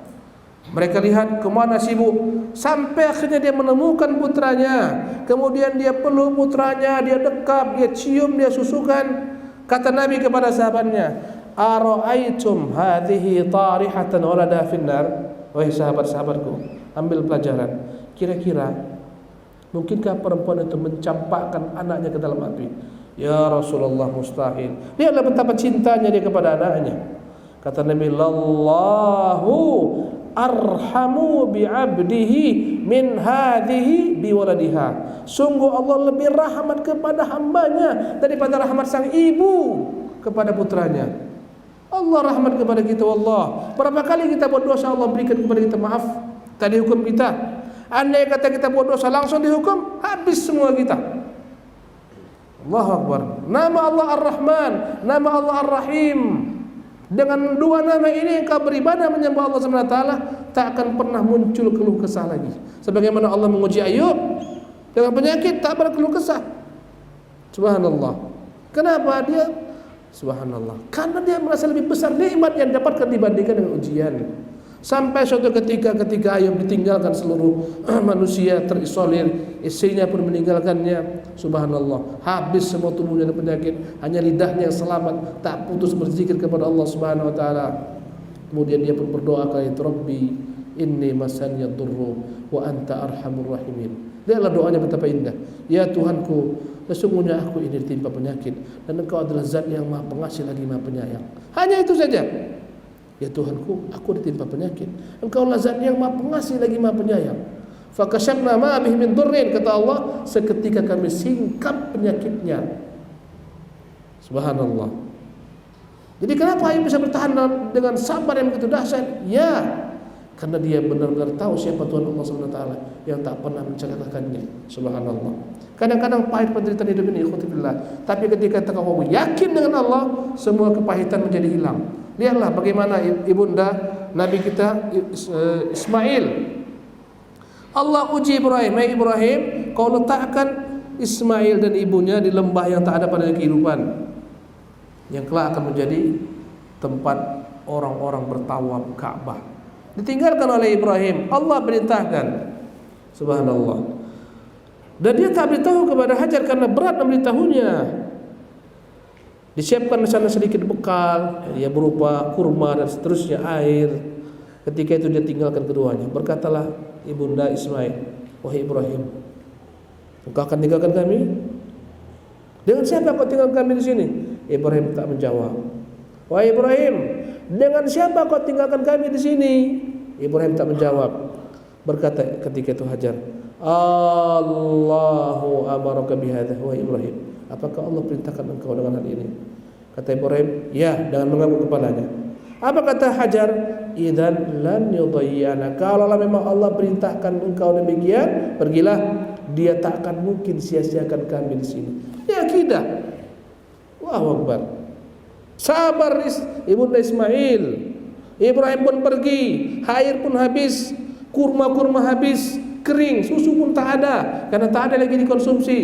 Speaker 2: Mereka lihat kemana sibuk, sampai akhirnya dia menemukan putranya. Kemudian dia peluk putranya, dia dekap, dia cium, dia susukan. Kata Nabi kepada sahabatnya, "Ara'aitum hadhihi tarihatan walada finnar?" Wahai sahabat-sahabatku, ambil pelajaran. Kira-kira mungkinkah perempuan itu mencampakkan anaknya ke dalam api? Ya Rasulullah, mustahil. Lihatlah betapa cintanya dia kepada anaknya. Kata Nabi, "Lallahu arhamu bi'abdihi min hadhihi biwaladiha." Sungguh Allah lebih rahmat kepada hambanya daripada rahmat sang ibu kepada putranya. Allah rahmat kepada kita, Allah. Berapa kali kita buat dosa, Allah berikan kepada kita maaf. Tak dihukum kita. Andai kata kita buat dosa langsung dihukum, habis semua kita. Allahu Akbar. Nama Allah Ar-Rahman, nama Allah Ar-Rahim. Dengan dua nama ini engkau beribadah menyembah Allah SWT, tak akan pernah muncul keluh kesah lagi. Sebagaimana Allah menguji Ayub dengan penyakit, tak berkeluh kesah. Subhanallah. Kenapa dia? Subhanallah. Karena dia merasa lebih besar nikmat yang dapatkan dibandingkan dengan ujian. Sampai suatu ketika Ayub ditinggalkan seluruh manusia, terisolir, istrinya pun meninggalkannya. Subhanallah. Habis semua tubuhnya dengan penyakit, hanya lidahnya yang selamat, tak putus berzikir kepada Allah Subhanahu wa taala. Kemudian dia pun berdoa kepada Rabbi, inni masaniya dhurru wa anta arhamur rahimin. Lihatlah doanya betapa indah. Ya Tuhanku, sesungguhnya aku ini ditimpa penyakit dan Engkau adalah Zat yang Maha Pengasih lagi Maha Penyayang. Hanya itu saja. Ya Tuhanku, aku ditimpa penyakit. Engkaulah Zat yang Maha Pengasih lagi Maha Penyayang. Fakashafna ma bihi min dhurrin, kata Allah, seketika kami singkap penyakitnya. Subhanallah. Jadi kenapa Ayub bisa bertahan dengan sabar yang begitu dahsyat? Ya, karena dia benar-benar tahu siapa Tuhan Allah SWT yang tak pernah mencelakakannya. Subhanallah. Kadang-kadang pahit penderitaan hidup ini, ikhwatillah. Tapi ketika kamu yakin dengan Allah, semua kepahitan menjadi hilang. Lihatlah bagaimana ibunda Nabi kita Ismail. Allah uji Ibrahim. Hai Ibrahim, kau letakkan Ismail dan ibunya di lembah yang tak ada pada kehidupan, yang kelak akan menjadi tempat orang-orang bertawaf Ka'bah. Ditinggalkan oleh Ibrahim. Allah perintahkan. Subhanallah. Dan dia tak beritahu kepada Hajar karena berat memberitahunya. Disiapkan di sana sedikit bekal, ya berupa kurma dan seterusnya, air. Ketika itu dia tinggalkan keduanya. Berkatalah ibunda Ismail, wahai Ibrahim, engkau akan tinggalkan kami? Dengan siapa kau tinggalkan kami di sini? Ibrahim tak menjawab. Wahai Ibrahim, dengan siapa kau tinggalkan kami di sini? Ibrahim tak menjawab. Berkata ketika itu Hajar, Allahu amaraka bihadza, wahai Ibrahim, apakah Allah perintahkan engkau dengan hal ini? Kata Ibrahim, ya, dengan mengangguk kepalanya. Apa kata Hajar? Idzan lan yudayyana. Kalau memang Allah perintahkan engkau demikian, pergilah. Dia tak akan mungkin sia-siakan kami di sini. Ini akidah. Allahu Akbar. Sabar ibunda Ismail. Ibrahim pun pergi, air pun habis, kurma-kurma habis, kering, susu pun tak ada karena tak ada lagi dikonsumsi.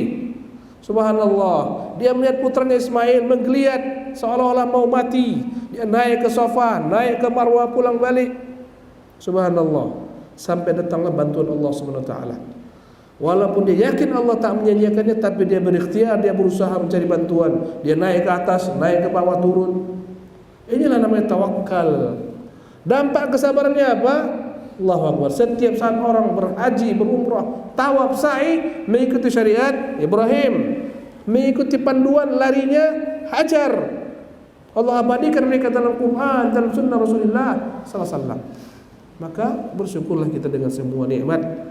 Speaker 2: Subhanallah. Dia melihat putranya Ismail menggeliat seolah-olah mau mati. Dia naik ke sofa, naik ke marwah, pulang balik. Subhanallah. Sampai datanglah bantuan Allah Subhanahu wa taala. Walaupun dia yakin Allah tak menyanyiakannya, tapi dia berikhtiar, dia berusaha mencari bantuan. Dia naik ke atas, naik ke bawah, turun. Inilah namanya tawakal. Dampak kesabarannya apa? Allahu Akbar. Setiap saat orang berhaji, berumrah, tawaf, sa'i, mengikuti syariat Ibrahim, mengikuti panduan larinya Hajar. Allah abadikan mereka dalam Quran, dalam sunnah Rasulullah sallallahu alaihi wasallam. Maka bersyukurlah kita dengan semua nikmat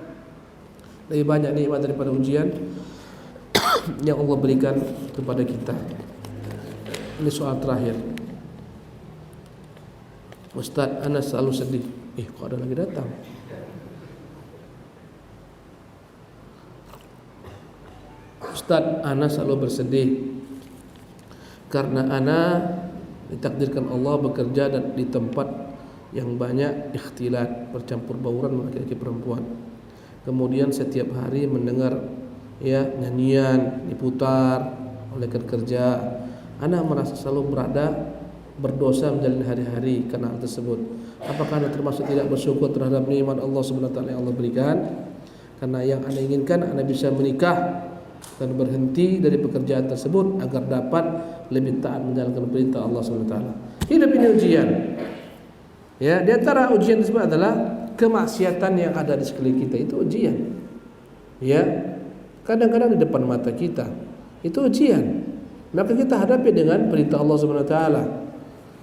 Speaker 2: Lebih banyak nikmat daripada ujian yang Allah berikan kepada kita. Ini soal terakhir. Ustaz, ana selalu sedih. Kok ada lagi datang? Ustaz, ana selalu bersedih karena ana ditakdirkan Allah bekerja dan di tempat yang banyak ikhtilat, bercampur bauran laki-laki perempuan. Kemudian setiap hari mendengar nyanyian diputar oleh kerja. Ana merasa selalu berdosa menjalani hari-hari karena hal tersebut. Apakah ana termasuk tidak bersyukur terhadap nikmat Allah Subhanahu wa taala yang Allah berikan? Karena yang ana inginkan ana bisa menikah dan berhenti dari pekerjaan tersebut agar dapat lebih taat menjalankan perintah Allah Subhanahu wa taala. Hidup ini ujian. Ya, di antara ujian tersebut adalah kemaksiatan yang ada di sekeliling kita, itu ujian. Ya. Kadang-kadang di depan mata kita, itu ujian. Maka kita hadapi dengan perintah Allah Subhanahu wa taala.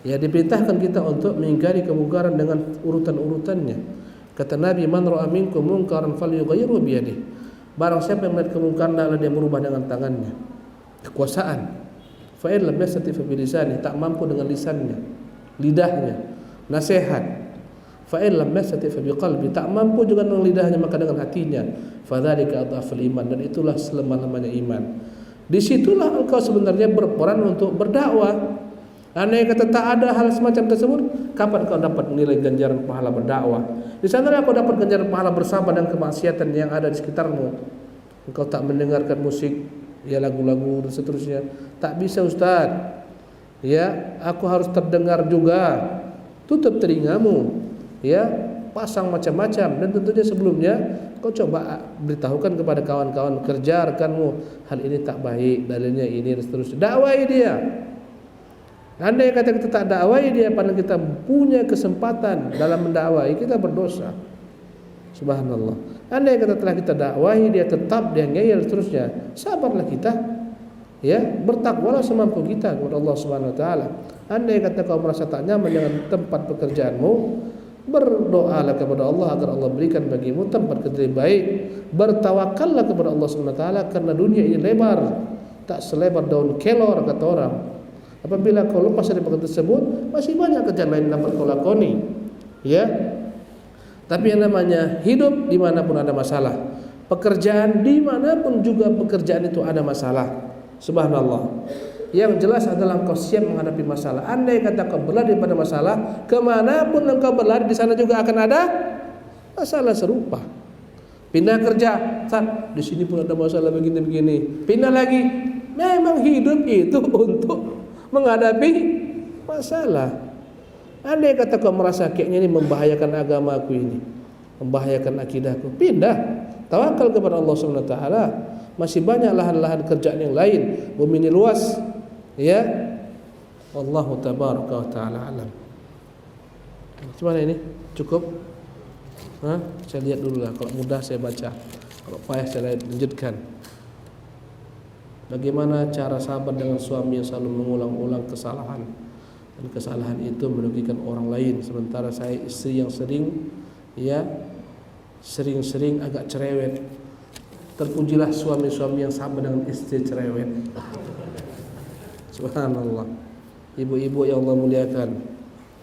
Speaker 2: Ya, diperintahkan kita untuk mengingkari kemungkaran dengan urutan-urutannya. Kata Nabi, "Man ra'a minkum munkaran falyughayyirhu bi yadihi." Barang siapa yang melihat kemungkaran, hendaklah dia merubah dengan tangannya. Kekuasaan. Fa in lam yastati fa bi lisanihi, tak mampu dengan lisannya, lidahnya. Nasihat. Fa in lam yastati fa bi qalbi, tak mampu juga dengan lidahnya maka dengan hatinya. Fa dzalika adhaful iman, dan itulah selemah-lemahnya iman. Disitulah engkau sebenarnya berperan untuk berdakwah. Andai kata tak ada hal semacam tersebut, kapan kau dapat menilai ganjaran pahala berdakwah? Di sanalah kau dapat ganjaran pahala bersama dengan kemaksiatan yang ada di sekitarmu. Engkau tak mendengarkan musik, lagu-lagu dan seterusnya. Tak bisa, Ustaz. Ya, aku harus terdengar juga. Tutup telingamu. Ya, pasang macam-macam, dan tentunya sebelumnya kau coba beritahukan kepada kawan-kawan kerja rekanmu, hal ini tak baik, dalilnya ini dan seterusnya. Dakwai dia. Andai kata kita tak dakwai dia, padahal kita punya kesempatan dalam mendakwai, kita berdosa. Subhanallah. Andai kata telah kita dakwai dia tetap dia ngeyel seterusnya, sabarlah kita. Ya, bertakwalah semampu kita kepada Allah Subhanahu wa taala. Andai kata kau merasa tak nyaman dengan tempat pekerjaanmu, berdoalah kepada Allah agar Allah berikan bagimu tempat kerja yang baik. Bertawakallah kepada Allah Subhanahu wa taala karena dunia ini lebar, tak selebar daun kelor kata orang. Apabila kau lepas dari pekerjaan tersebut, masih banyak kerjaan lain yang dapat kau lakoni. Ya. Tapi yang namanya hidup dimanapun ada masalah. Pekerjaan dimanapun juga pekerjaan itu ada masalah. Subhanallah. Yang jelas adalah engkau siap menghadapi masalah. Andai kata kau berlari pada masalah, kemanapun engkau berlari di sana juga akan ada masalah serupa. Pindah kerja, di sini pun ada masalah begini-begini. Pindah lagi. Memang hidup itu untuk menghadapi masalah. Andai kata kau merasa kayaknya ini membahayakan agamaku ini, membahayakan akidahku, pindah. Tawakal kepada Allah Subhanahu wa taala. Masih banyak lahan-lahan kerjaan yang lain. Bumi ini luas. Ya. Wallahu tabaraka wa taala alam. Gimana ini? Cukup? Saya lihat dulu lah. Kalau mudah saya baca. Kalau payah saya lanjutkan. Bagaimana cara sabar dengan suami yang selalu mengulang-ulang kesalahan, dan kesalahan itu merugikan orang lain, sementara saya istri yang sering agak cerewet. Terpujilah suami-suami yang sabar dengan istri cerewet. Subhanallah. Ibu-ibu yang Allah muliakan,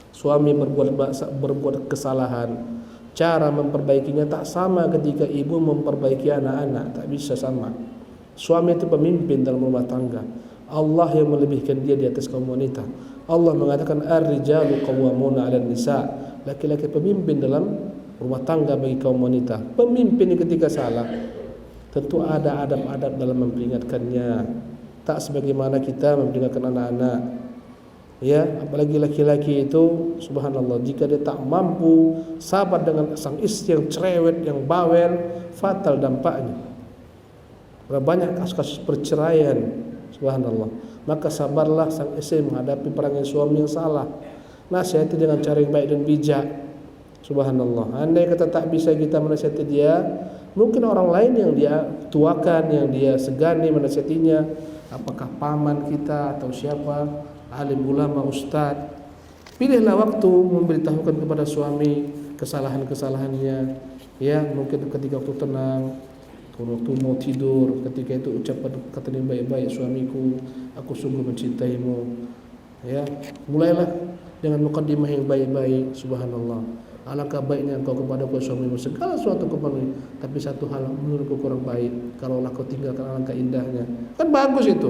Speaker 2: suami berbuat kesalahan, cara memperbaikinya tak sama ketika ibu memperbaiki anak-anak, tak bisa sama. Suami itu pemimpin dalam rumah tangga. Allah yang melebihkan dia di atas kaum wanita. Allah mengatakan ar-rijalu qawwamuna 'alan nisa. Laki-laki pemimpin dalam rumah tangga bagi kaum wanita. Pemimpin ketika salah, tentu ada adab-adab dalam memperingatkannya. Tak sebagaimana kita memperingatkan anak-anak. Ya, apalagi laki-laki itu subhanallah, jika dia tak mampu sabar dengan sang istri yang cerewet, yang bawel, fatal dampaknya. Banyak kasus-kasus perceraian, subhanallah. Maka sabarlah sang istri menghadapi perangai suami yang salah. Nasihati dengan cara yang baik dan bijak. Subhanallah. Andai kata tak bisa kita menasihati dia, mungkin orang lain yang dia tuakan, yang dia segani menasihatinya. Apakah paman kita atau siapa, alim ulama, ustaz. Pilihlah waktu memberitahukan kepada suami kesalahan-kesalahannya. Ya, mungkin ketika waktu tenang. Kalau waktu mau tidur, ketika itu ucapan kata dia baik-baik, suamiku, aku sungguh mencintaimu. Ya, mulailah dengan mukadimah yang baik-baik. Subhanallah. Alangkah baiknya engkau kepada suamimu segala sesuatu kepenuhi, tapi satu hal menurutku kurang baik. Kalaulah kau tinggalkan, alangkah indahnya. Kan bagus itu.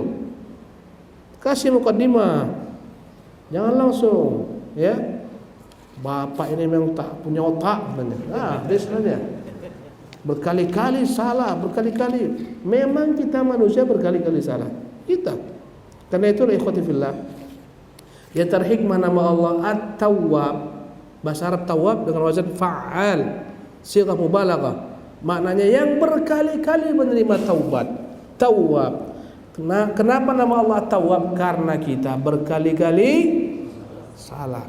Speaker 2: Kasih mukadimah. Jangan langsung, ya. Bapak ini memang tak punya otak katanya. Dia sebenarnya berkali-kali salah, berkali-kali. Memang kita manusia berkali-kali salah. Kita. Karena itulah ikhwati fillah, ya terhikmah nama Allah At-Tawwab. Bahasa Arab Tawwab dengan wazan fa'al, sighah mubalaghah. Maknanya yang berkali-kali menerima taubat. Tawwab. Kenapa nama Allah Tawwab? Karena kita berkali-kali salah.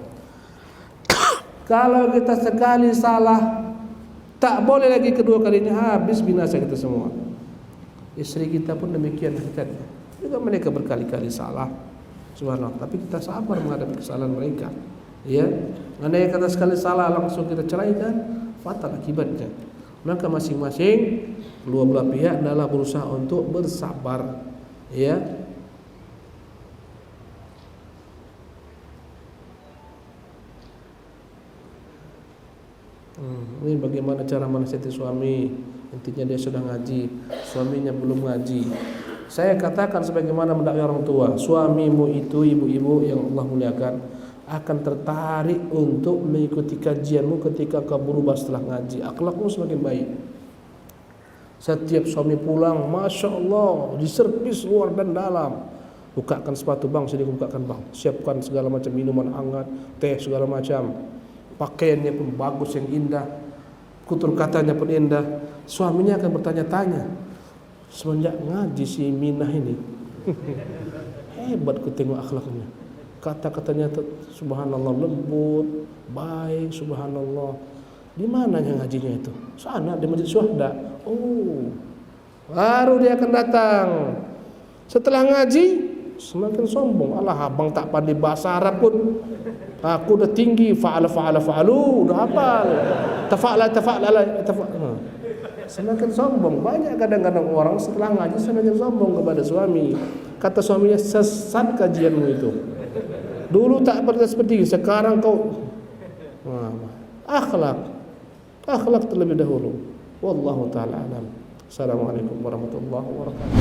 Speaker 2: Kalau kita sekali salah, tak boleh lagi kedua kalinya, habis binasa kita semua. Istri kita pun demikian hakikatnya. Juga mereka berkali-kali salah. Subhanallah. Tapi kita sabar menghadapi kesalahan mereka. Ya, andai kata sekali salah langsung kita ceraikan, fatal akibatnya. Maka masing-masing kedua belah pihak adalah berusaha untuk bersabar. Ya. Ini bagaimana cara menasihati suami. Intinya dia sudah ngaji, suaminya belum ngaji. Saya katakan sebagaimana mendakwai orang tua, suamimu itu, ibu-ibu yang Allah muliakan, akan tertarik untuk mengikuti kajianmu ketika kau berubah setelah ngaji. Akhlakmu semakin baik. Setiap suami pulang, Masya Allah, diservis luar dan dalam. Bukakan sepatu bang, sini bukakan bang. Siapkan segala macam minuman hangat, teh segala macam. Pakaiannya pun bagus, yang indah. Tutur katanya pun indah. Suaminya akan bertanya-tanya, semenjak ngaji si Minah ini, hebat ku tengok akhlaknya. Kata-katanya subhanallah lembut, baik, subhanallah. Di mananya ngajinya itu? Sana di Masjid Syuhada. Oh, baru dia akan datang. Setelah ngaji semakin sombong. Alah, abang tak pandai bahasa Arab pun. Aku udah tinggi, fa'alu, udah hafal. Tafa'ala. Semakin sombong. Banyak kadang-kadang orang setelah ngaji semakin sombong kepada suami. Kata suaminya, sesat kajianmu itu. Dulu tak pernah seperti ini, sekarang kau akhlak terlebih dahulu. Wallahu ta'ala alam. Assalamualaikum warahmatullahi wabarakatuh.